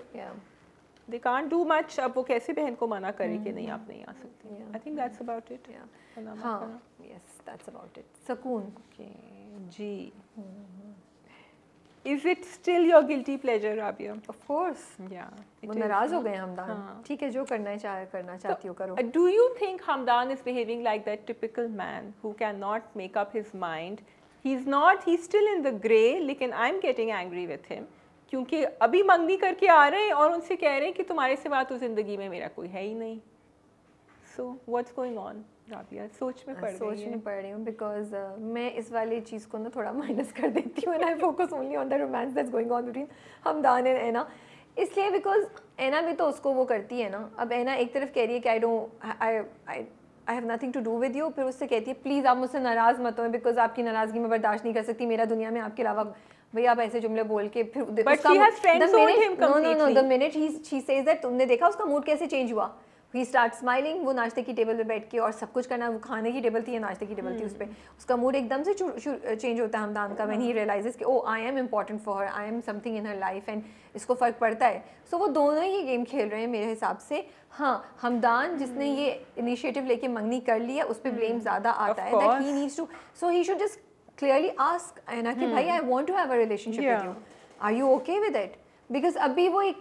दे कांट डू मच। अब वो कैसे बहन को मना करे कि नहीं आप नहीं आ सकती। I think that's about it. हाँ यस दैट्स अबाउट इट। सुकून जी। Is it still your guilty pleasure, Rabia? Of course. Yeah. वो नाराज हो गए हमदान। ठीक है जो करना चाहती हो करो। Do you think Hamdan is behaving like that typical man who cannot make up his mind? He's not. He's still in the grey. लेकिन I'm getting angry with him क्योंकि अभी मंगनी करके आ रहे हैं और उनसे कह रहे हैं कि तुम्हारे सिवा तो जिंदगी में मेरा कोई है ही नहीं। So what's going on? Rabia सोच में पड़ रही हूँ बिकॉज मैं इस वाली चीज़ को ना थोड़ा माइनस कर देती हूँ and I focus only on the romance that's going on between Hamdan and Aina. इसलिए बिकॉज ऐना भी तो उसको वो करती है ना। अब ऐना एक तरफ कह रही है कि I have nothing to do with you, फिर उससे कहती है प्लीज़ आप मुझसे नाराज़ मत हो बिकॉज आपकी नाराज़गी मैं बर्दाश्त नहीं कर सकती, मेरा दुनिया में आपके अलावा भैया आप ऐसे जुमले बोल के फिर the minute she says that तुमने देखा उसका मूड कैसे चेंज हुआ। ही स्टार्ट स्माइलिंग, वो नाश्ते की टेबल पे बैठ के और सब कुछ करना, वो खाने की टेबल थी या नाश्ते की टेबल थी, उस पर उसका मूड एकदम से चेंज होता है हमदान का। व्हेन ही रियलाइजेस कि oh I am important for her, I am something in her life and इसको फ़र्क पड़ता है। सो वो दोनों ही गेम खेल रहे हैं मेरे हिसाब से। हाँ हमदान जिसने ये इनिशिएटिव लेके मंगनी कर लिया उस पर ब्लेम ज़्यादा आता है that he needs to, so he should just clearly ask Aina कि भाई I want to have a relationship with you, are you okay with it? Because अभी वो एक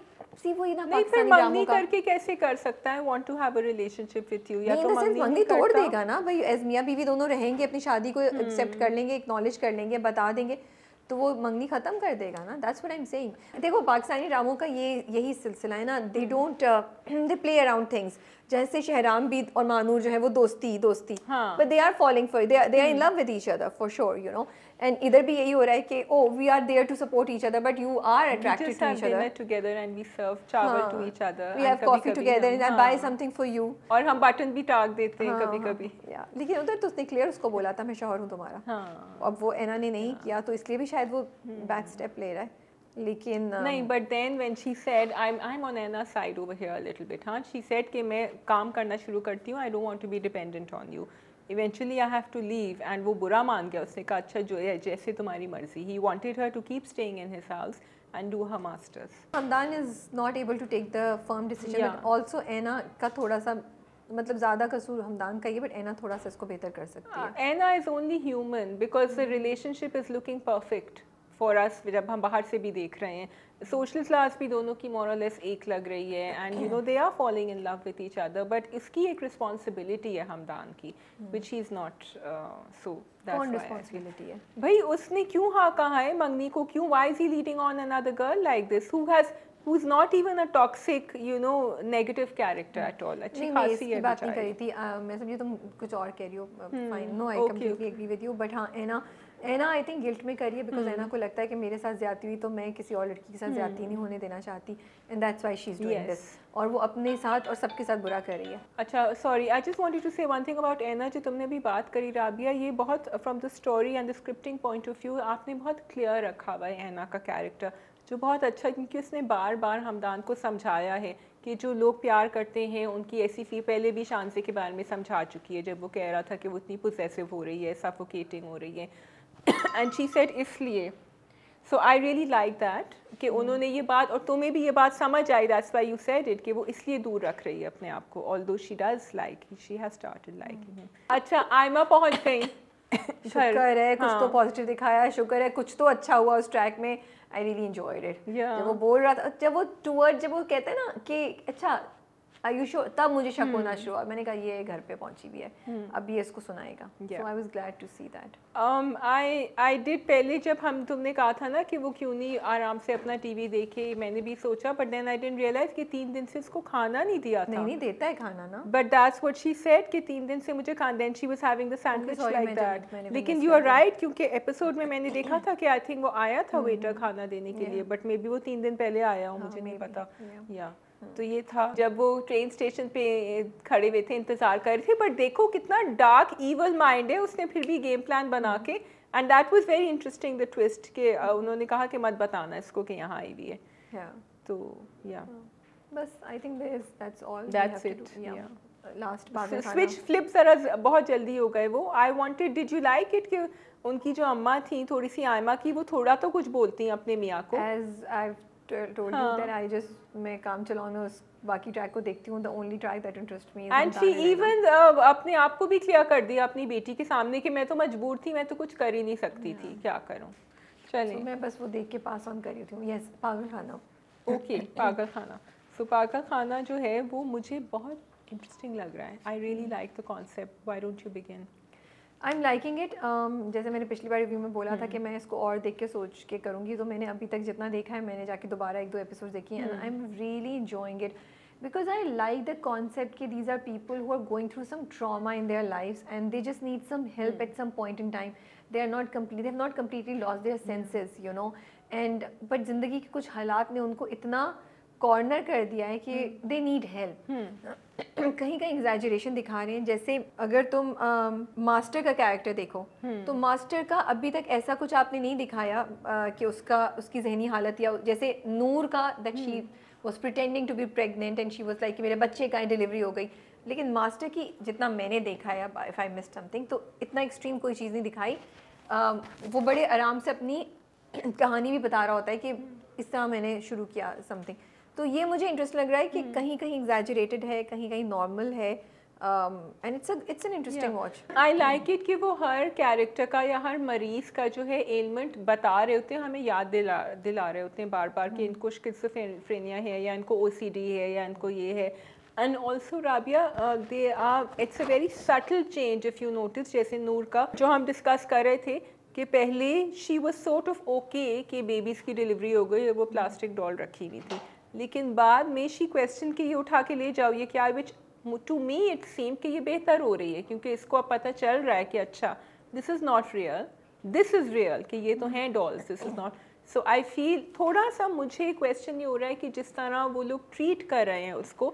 वही ना पाकिस्तानी ड्रामों का करके कैसे कर सकता है want to have a relationship with you, या तो मंगनी तोड़ देगा ना भाई। एज मियां बीवी दोनों रहेंगे, अपनी शादी को एक्सेप्ट कर लेंगे, एक्नॉलेज कर लेंगे, बता देंगे तो वो मंगनी खत्म कर देगा ना। That's what I am saying. देखो पाकिस्तानी ड्रामों का यही सिलसिला है ना, they don't they play around things. जैसे शहराम भी और मानूर जो है वो दोस्ती but they are falling for, they are in love with each other for sure you know. And इधर भी यही हो रहा है कि oh we are there to support each other but you are attracted to each other together and we serve chawal to each other, we have coffee together and I buy something for you, और हम button भी टाक देते हैं कभी-कभी। लेकिन उधर तो उसने क्लियर उसको बोला था मैं शौहर हूँ तुम्हारा। अब वो ऐना ने नहीं किया तो इसलिए भी शायद वो बैक स्टेप ले रहा है। लेकिन नहीं, but then when she said I am on Ana side over here a little bit. हाँ शी सेड कि मैं काम करना शुरू करती हूँ, I don't want to be dependent on you, eventually I have to leave. And वो बुरा मान गया, उसने कहा अच्छा जो है जैसे तुम्हारी मर्जी। He wanted her to keep staying in his house and do her masters. Hamdan is not able to take the firm decision, but also ऐना का थोड़ा सा मतलब ज़्यादा कसूर हमदान का ही है, बट ऐना थोड़ा सा इसको बेहतर कर सकती है। ऐना is only human because the relationship is looking perfect for us जब हम बाहर से भी देख रहे हैं। सोशल क्लास भी दोनों की more or less एक लग रही है and you know they are falling in love with each other, but इसकी एक responsibility है हमदान की which he is not, so that's why responsibility है भाई उसने क्यों हाँ कहा है मंगनी को, क्यों why is he leading on another girl like this who's not even a toxic you know negative character at all। अच्छी खासी है बात नहीं करी थी मैं समझी तुम कुछ और कह रही हो, fine no I completely agree with you. But हाँ ऐना आई थिंक गिल्ट में करी है बिकॉज ऐना को लगता है कि मेरे साथ ज्यादती हुई तो मैं किसी और लड़की के साथ ज्यादती नहीं होने देना चाहती and that's why she is doing this, और वो अपने साथ और सबके साथ बुरा कर रही है। अच्छा sorry, I just wanted to say one thing about Ana जो तुमने भी बात करी राबिया, ये बहुत from the story and the scripting point of view आपने बहुत क्लियर रखा हुआ है ऐना का कैरेक्टर, जो बहुत अच्छा, क्योंकि उसने बार बार हमदान को समझाया है कि जो लोग प्यार करते हैं उनकी ऐसी फी पहले भी शांसे के बारे में समझा चुकी है जब वो कह रहा था कि वो इतनी पोसेसिव हो रही है, सफोकेटिंग हो रही है एंड शी सेड इसलिए। सो आई रियली लाइक दैट कि उन्होंने ये बात, और तुम्हें भी ये बात समझ आई, that's why you said it, कि वो इसलिए दूर रख रही है अपने आप को, although she does like, she has started liking him. अच्छा आयमा पहुंच गई शुक्र है कुछ तो पॉजिटिव दिखाया, शुक्र है कुछ तो अच्छा हुआ उस ट्रैक में। आई रियली एंजॉयड इट। जब वो बोल रहा था, जब वो कहते हैं ना कि अच्छा आयुषो, तब मुझे शक होना शुरू हुआ। मैंने कहा ये घर पे पहुंची भी है, अब ये इसको सुनाएगा। So I was glad to see that. I did पहले जब तुमने कहा था ना कि वो क्यों नहीं आराम से अपना टीवी देखे, मैंने भी सोचा, but then I didn't realize कि 3 दिन से इसको खाना नहीं दिया था। नहीं देता है खाना ना। But that's what she said कि 3 दिन से मुझे खाना, then she was having the sandwich like that. लेकिन you are right, क्योंकि एपिसोड में मैंने देखा था कि I think वो आया था वेटर खाना देने के लिए, but maybe वो 3 दिन पहले आया हो, मुझे नहीं पता। या तो ये था जब वो ट्रेन स्टेशन पे खड़े हुए थे, इंतज़ार कर रहे थे, बट देखो कितना डार्क ईवल माइंड है, उसने फिर भी गेम प्लान बना के, and that was very interesting the twist कि उन्होंने कहा कि मत बताना इसको कि यहाँ आई हुई है। तो या बस I think that's all, that's it. Last पागल खाना स्विच फ्लिप जरा बहुत जल्दी हो गए वो। I wanted, did you like it कि उनकी जो अम्मा थी थोड़ी सी आयमा की, वो थोड़ा तो कुछ बोलती हैं अपने मियाँ को। As I told you that I just मैं काम चलाऊं में उस बाकी ट्रैक को देखती हूँ, the only track that interests me is and she even अपने आप को भी क्लियर कर दिया अपनी बेटी के सामने कि मैं तो मजबूर थी, मैं तो कुछ कर ही नहीं सकती थी, क्या करूँ। चलिए मैं बस वो देख के पास ऑन कर रही थी। यस, पागल खाना। ओके, पागल खाना। सो पागल खाना जो है वो मुझे बहुत इंटरेस्टिंग लग रहा है। आई really like the concept. Why don't you begin? I am liking it. जैसे मैंने पिछली बार रिव्यू में बोला था कि मैं इसको और देख के सोच के करूँगी, तो मैंने अभी तक जितना देखा है मैंने जाके दोबारा 1-2 एपिसोड देखी हैं, and I am really enjoying it because I like the concept कि these are people who are going through some trauma in their lives and they just need some help at some point in time. They have not completely lost their senses, you know, and but ज़िंदगी के कुछ हालात ने उनको इतना corner कर दिया है कि दे नीड हेल्प। कहीं कहीं एग्जैजरेशन दिखा रहे हैं। जैसे अगर तुम मास्टर का कैरेक्टर देखो तो मास्टर का अभी तक ऐसा कुछ आपने नहीं दिखाया कि उसकी जहनी हालत, या जैसे नूर का that she was pretending to be pregnant and she was like कि मेरे बच्चे का डिलीवरी हो गई, लेकिन मास्टर की जितना मैंने देखा है, इफ आई मिस समथिंग, तो इतना एक्सट्रीम कोई चीज़ नहीं दिखाई। वो बड़े आराम से अपनी कहानी भी बता रहा होता है कि इस तरह मैंने शुरू किया समथिंग। तो ये मुझे इंटरेस्ट लग रहा है कि कहीं कहीं एग्जैजरेटेड है, कहीं कहीं नॉर्मल है, and it's an interesting watch. I like it कि वो हर कैरेक्टर का या हर मरीज़ का जो है एलिमेंट बता रहे होते हैं, हमें याद दिला रहे होते हैं बार बार कि इनको स्किज़ोफ्रेनिया है या इनको OCD है या इनको ये है। And also Rabia, they are, it's a very subtle change if you notice. जैसे नूर का जो हम डिस्कस कर रहे थे कि पहले she was sort of okay कि बेबीज़ की डिलीवरी हो गई, वो प्लास्टिक डॉल रखी हुई थी, लेकिन बाद में शी क्वेश्चन कि ये उठा के ले जाओ ये क्या, विच टू मी इट सीम कि ये बेहतर हो रही है क्योंकि इसको अब पता चल रहा है कि अच्छा this is not real, this is real, कि ये तो हैं dolls, this is not. So I feel थोड़ा सा मुझे क्वेश्चन ये हो रहा है कि जिस तरह वो लोग ट्रीट कर रहे हैं उसको,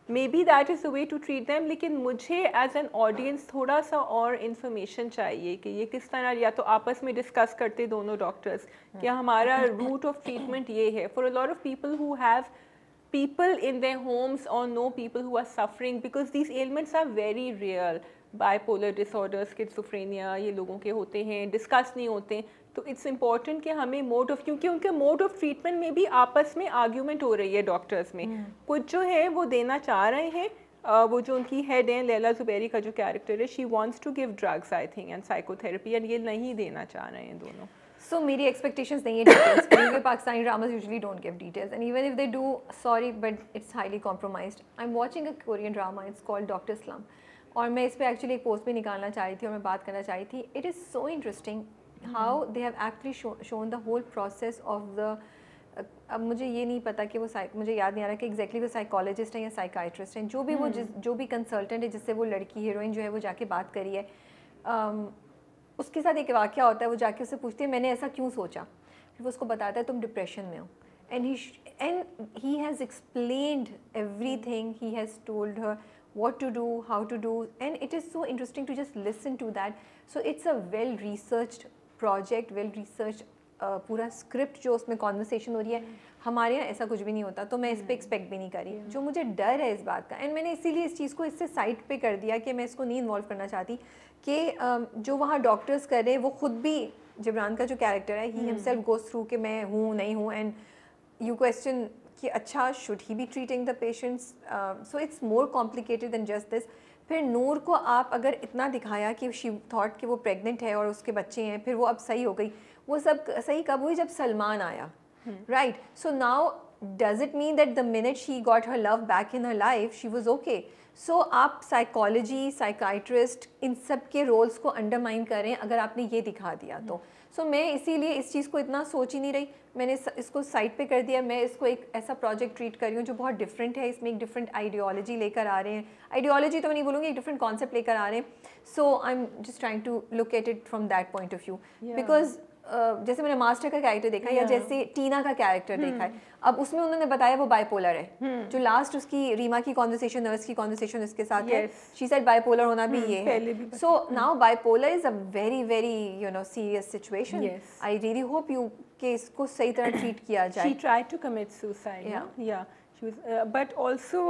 maybe that is the way to treat them, लेकिन मुझे एज एन ऑडियंस थोड़ा सा और इन्फॉर्मेशन चाहिए कि ये किस तरह, या तो आपस में डिस्कस करते दोनों डॉक्टर्स कि हमारा रूट ऑफ ट्रीटमेंट ये है। For a lot of people who have people in their homes or know people who are suffering because these ailments are very real, bipolar disorder, schizophrenia, ये लोगों के होते हैं, डिस्कस नहीं होते, तो इट्स इम्पॉर्टेंट कि हमें मोड ऑफ, क्योंकि उनके मोड ऑफ ट्रीटमेंट में भी आपस में आर्ग्यूमेंट हो रही है डॉक्टर्स में। कुछ जो है वो देना चाह रहे हैं, वो जो उनकी हेड है लैला ज़ुबैरी का जो कैरेक्टर है, she wants to give drugs I think and psychotherapy, and ये नहीं देना चाह रहे हैं दोनों। So मेरी expectations नहीं है details क्योंकि Pakistani dramas usually don't give details, and even if they do, sorry but it's highly compromised. I'm watching a Korean drama, it's called Dr. Slump, और मैं इस पे actually एक पोस्ट भी निकालना चाह रही थी और मैं बात करना चाह रही थी। It is so interesting how they have actually shown the whole process of the अब मुझे ये नहीं पता कि वो मुझे याद नहीं आ रहा कि एग्जैक्टली वो साइकोलॉजिस्ट हैं या साइकाइट्रिस्ट हैं, जो भी वो जो भी कंसल्टेंट है जिससे वो लड़की हीरोइन जो है वो जाके बात करी है, उसके साथ एक वाक़या होता है, वो जाके उससे पूछती है मैंने ऐसा क्यों सोचा, फिर वो उसको बताता है तुम डिप्रेशन में हो, and he has explained everything, he has told her what to do, how to do, and it is so interesting to just listen to that. So it's a well researched project, well researched पूरा script जो उसमें conversation हो रही है, हमारे यहाँ ऐसा कुछ भी नहीं होता, तो मैं इस पर एक्सपेक्ट भी नहीं करी, जो मुझे डर है इस बात का, एंड मैंने इसीलिए इस चीज़ को इससे साइड पे कर दिया कि मैं इसको नहीं इन्वॉल्व करना चाहती कि जो वहाँ डॉक्टर्स कर रहे हैं वो खुद भी, जिब्रान का जो कैरेक्टर है ही हिमसेल्फ गोज थ्रू कि मैं हूँ नहीं हूँ, एंड यू क्वेश्चन कि अच्छा should he be treating the patients, so it's more complicated than just this. फिर नूर को आप अगर इतना दिखाया कि शी थॉट कि वो प्रेग्नेंट है और उसके बच्चे हैं, फिर वो अब सही हो गई, वो सब सही कब हुई, जब सलमान आया, right? So now does it mean that the minute she got her love back in her life she was okay? So आप साइकोलॉजी, साइकाइट्रिस्ट, इन सब के रोल्स को अंडरमाइन करें अगर आपने ये दिखा दिया तो। सो मैं इसीलिए इस चीज़ को इतना सोच ही नहीं रही, मैंने इसको साइड पे कर दिया। मैं इसको एक ऐसा प्रोजेक्ट ट्रीट कर रही हूँ जो बहुत डिफरेंट है, इसमें एक डिफरेंट आइडियोलॉजी लेकर आ रहे हैं, आइडियोलॉजी तो मैं नहीं बोलूँगी, एक डिफरेंट कॉन्सेप्ट लेकर आ रहे हैं। So I am just trying to look at it from that point of view, because जैसे मैंने मास्टर का कैरेक्टर देखा या जैसे टीना का कैरेक्टर देखा है, अब उसमें उन्होंने बताया वो बाइपोलर है। जो लास्ट उसकी रीमा की कॉन्वर्सेशन, नर्स की कॉन्वर्सेशन उसके साथ है, शी सेड बाइपोलर होना भी ये है। So now bipolar is a very very you know serious situation. I really hope you कि इसको सही तरह ट्रीट किया जाए। She tried to commit suicide, या बट ऑल्सो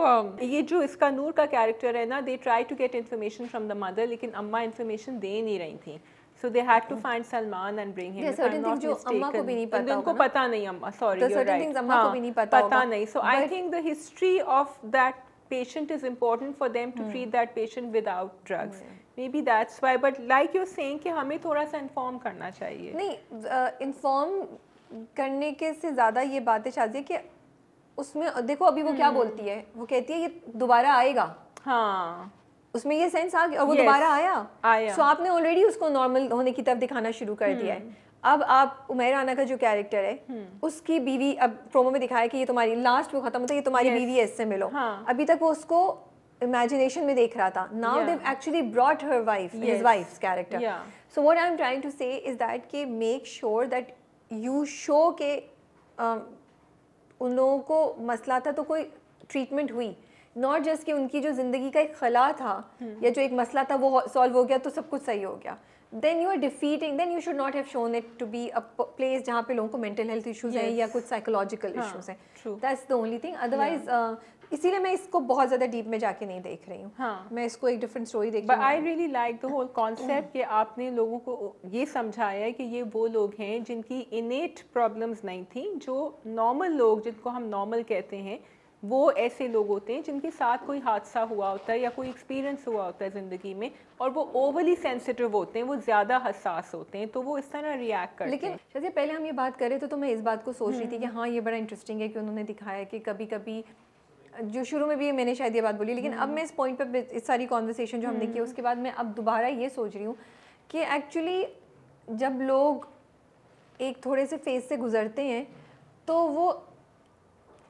ये जो इसका नूर का कैरेक्टर है ना, they try to get information from the mother, लेकिन अम्मा इन्फॉर्मेशन दे नहीं रही थी। So they had to find Salman and bring him. Yeah, certain things जो अम्मा को भी नहीं पता, उनको पता नहीं अम्मा, sorry, you're right. Certain things अम्मा को भी नहीं पता होगा. पता नहीं. So I think the history of that patient is important for them to treat that patient without drugs. Maybe that's why. But like you're saying कि हमें थोड़ा सा inform करना चाहिए. नहीं, inform करने के से ज़्यादा ये बातें शादी कि उसमें देखो अभी वो क्या बोलती है, वो कहती है ये दोबारा आएगा। हाँ, उसमें ये सेंस आ गया और वो दोबारा आया। सो आपने ऑलरेडी उसको नॉर्मल होने की तरफ दिखाना शुरू कर दिया है। अब आप उमैर राना का जो कैरेक्टर है, उसकी बीवी, अब प्रोमो में दिखाया कि ये तुम्हारी, लास्ट वो खत्म होता है ये तुम्हारी बीवी है, इससे मिलो। अभी तक वो उसको इमेजिनेशन में देख रहा था। Now they actually brought her wife, his wife's character. So what I am trying to say is that कि make sure that you show के उन लोगों को मसला था तो कोई ट्रीटमेंट हुई, नॉट जस्ट कि उनकी जो ज़िंदगी का एक खला था या जो एक मसला था वो सॉल्व हो गया तो सब कुछ सही हो गया। Then you are defeating, then you should not have shown it to be a place जहाँ पे लोगों को मेंटल हेल्थ इश्यूज हैं या कुछ साइकोलॉजिकल इश्यूज हैं। That's the only thing. Otherwise इसीलिए मैं इसको बहुत ज़्यादा डीप में जाके नहीं देख रही हूँ। मैं इसको एक डिफरेंट स्टोरी देख रही हूँ। But I really like the whole concept कि आपने लोगों को ये समझाया है कि ये वो लोग हैं जिनकी इनेट प्रॉब्लम्स नहीं थी, जो नॉर्मल लोग, जिनको हम नॉर्मल कहते हैं, वो ऐसे लोग होते हैं जिनके साथ कोई हादसा हुआ होता है या कोई एक्सपीरियंस हुआ होता है ज़िंदगी में, और वो ओवरली सेंसिटिव होते हैं, वो ज़्यादा हसास होते हैं, तो वो इस तरह रिएक्ट करते हैं। लेकिन जैसे पहले हम ये बात कर रहे थे तो मैं इस बात को सोच रही थी कि हाँ ये बड़ा इंटरेस्टिंग है कि उन्होंने दिखाया कि कभी कभी, जो शुरू में भी मैंने शायद ये बात बोली, लेकिन अब मैं इस पॉइंट पर इस सारी कॉन्वर्सेशन जो हमने की उसके बाद मैं अब दोबारा ये सोच रही हूँ कि एक्चुअली जब लोग एक थोड़े से फेज से गुजरते हैं तो वो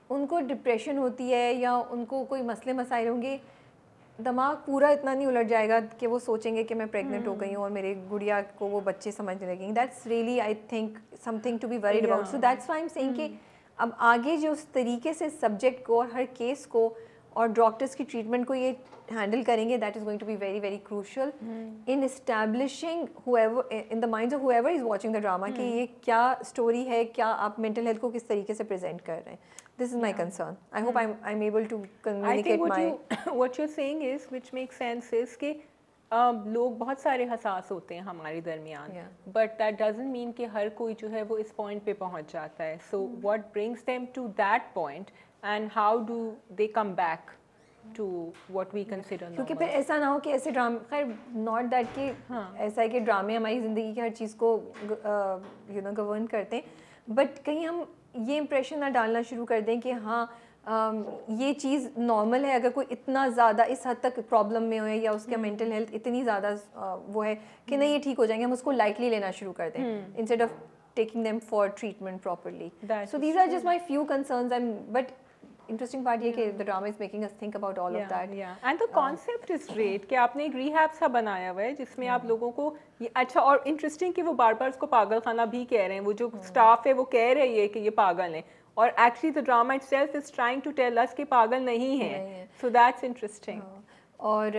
उनको डिप्रेशन होती है या उनको कोई मसले मसाइल होंगे, दिमाग पूरा इतना नहीं उलट जाएगा कि वो सोचेंगे कि मैं प्रेग्नेंट हो गई हूँ और मेरे गुड़िया को वो बच्चे समझने लगेंगे। That's really I think something to be worried about. So that's why I am saying कि अब आगे जो उस तरीके से सब्जेक्ट को और हर केस को और डॉक्टर्स की ट्रीटमेंट को ये हैंडल करेंगे, that is going to be very very crucial in establishing whoever in the minds of whoever is watching the drama कि ये क्या स्टोरी है, क्या आप मेंटल हेल्थ को किस तरीके से प्रेजेंट कर रहे हैं। This is my concern. I hope I'm able to communicate what you're saying is, which makes sense, is कि लोग बहुत सारे हसास होते हैं हमारे दरमियान, but that doesn't mean कि हर कोई जो है वो इस point पे पहुंच जाता है. So what brings them to that point and how do they come back to what we consider normal? क्योंकि फिर ऐसा ना हो कि ऐसे ड्रामे, खैर not that कि ऐसा है कि ड्रामे हमारी ज़िंदगी की हर चीज़ को गवर्न करते हैं, but कहीं हम ये इम्प्रेशन ना डालना शुरू कर दें कि हाँ ये चीज़ नॉर्मल है, अगर कोई इतना ज़्यादा इस हद तक प्रॉब्लम में हो या उसका मेंटल हेल्थ इतनी ज़्यादा वो है कि नहीं ये ठीक हो जाएंगे, हम उसको लाइटली लेना शुरू कर दें instead of taking them for treatment properly. So these are just my few concerns and but interesting part ये कि the drama is making us think about all of that. And the concept is great कि आपने एक rehab सा बनाया हुआ है जिसमें आप लोगों को ये अच्छा, और इंटरेस्टिंग कि वो बार बार उसको पागल खाना भी कह रहे हैं, वो जो स्टाफ है वो कह रही है कि ये पागल है, और actually the drama itself is trying to tell us कि पागल नहीं है. So that's interesting. और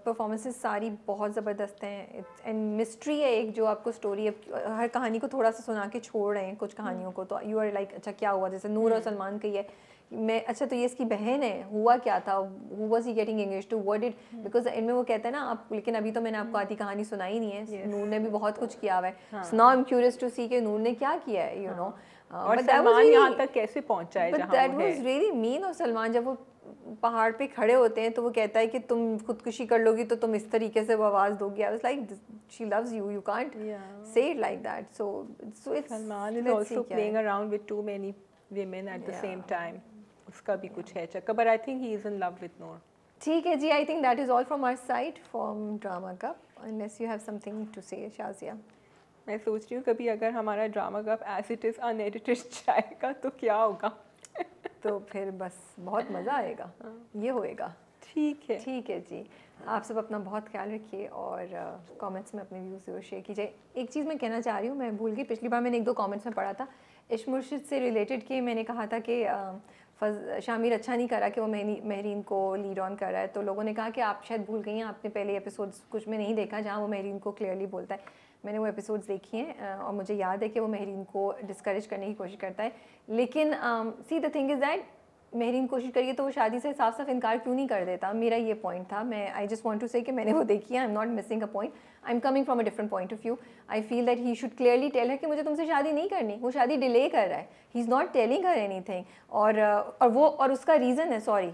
परफॉर्मेंसेस सारी बहुत ज़बरदस्त हैं एंड मिस्ट्री है एक जो आपको स्टोरी, हर कहानी को थोड़ा सा सुना के छोड़ रहे हैं कुछ कहानियों को, तो यू आर लाइक अच्छा क्या हुआ, जैसे नूर और सलमान की है, मैं अच्छा तो ये इसकी बहन है, हुआ क्या था, who was he getting engaged to, what did, because इनमें वो कहते हैं ना आप, लेकिन अभी तो मैंने आपको आधी कहानी सुनाई नहीं है, नूर ने भी बहुत कुछ किया हुआ है. So now I am curious to see कि नूर ने क्या किया है, यू नो, और सलमान यहाँ तक कैसे पहुँचा है जहाँ वो है. But that was really mean of Salman. जब वो पहाड़ पे खड़े होते हैं तो वो कहता है कि तुम खुदकुशी कर लोगी तो तुम इस तरीके से वो आवाज़ दोगी. आई was like she loves you, you can't say it like that. So it's Salman is also playing around with two many women at the same time. उसका भी कुछ है चक्कर, but I think he is in love with Noor. ठीक है जी, I think that is all from our side from Drama Cup, unless you have something to say, Shazia. मैं सोच रही हूँ कभी अगर हमारा drama cup as it is unedited जाएगा तो क्या होगा. तो फिर बस बहुत मज़ा आएगा, ये होएगा. ठीक है जी। आप सब अपना बहुत ख्याल रखिए और कमेंट्स में अपने व्यूज़ ज़रूर शेयर कीजिए। एक चीज़ मैं कहना चाह रही हूँ, मैं भूल गई, पिछली बार मैंने 1-2 कमेंट्स में पढ़ा था इश्क मुर्शिद से रिलेटेड कि मैंने कहा था कि शामिर अच्छा नहीं करा कि वो महरीन को लीड ऑन कर रहा है, तो लोगों ने कहा कि आप शायद भूल गई हैं, आपने पहले एपिसोड्स कुछ में नहीं देखा जहाँ वो महरीन को क्लियरली बोलता है। मैंने वो एपिसोड्स देखी हैं और मुझे याद है कि वो महरीन को डिस्करेज करने की कोशिश करता है, लेकिन see the thing is that Mehreen कोशिश करिए तो वो शादी से साफ साफ इनकार क्यों नहीं कर देता, मेरा ये पॉइंट था। मैं आई जस्ट वांट टू से कि मैंने वो देखी है, I am not missing a point, I am coming from a different point of view. I feel that he should clearly tell her कि मुझे तुमसे शादी नहीं करनी, वो शादी डिले कर रहा है, ही is not telling her anything. और उसका रीज़न है, सॉरी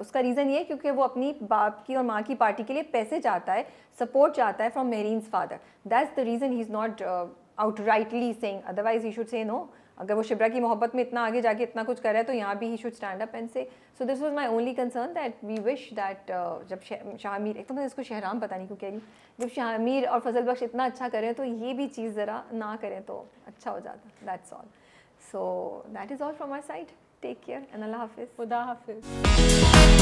उसका रीज़न ये है क्योंकि वो अपनी बाप की और माँ की पार्टी के लिए पैसे चाहता है, सपोर्ट चाहता है from Mahreen's father, that's the reason he is not outrightly saying, otherwise he should say no. अगर वो शिब्रा की मोहब्बत में इतना आगे जाके इतना कुछ कर रहा है तो यहाँ भी he should stand up and say. So this was my only concern that we wish that जब शामिर, एक तो मैं इसको शहराम पता नहीं क्यों कह रही हूँ, जब शामिर और फजल बख्श इतना अच्छा करें तो ये भी चीज़ ज़रा ना करें तो अच्छा हो जाता। That's all. So that is all from my side. Take care and Allah हाफिज़। खुदा हाफिज़।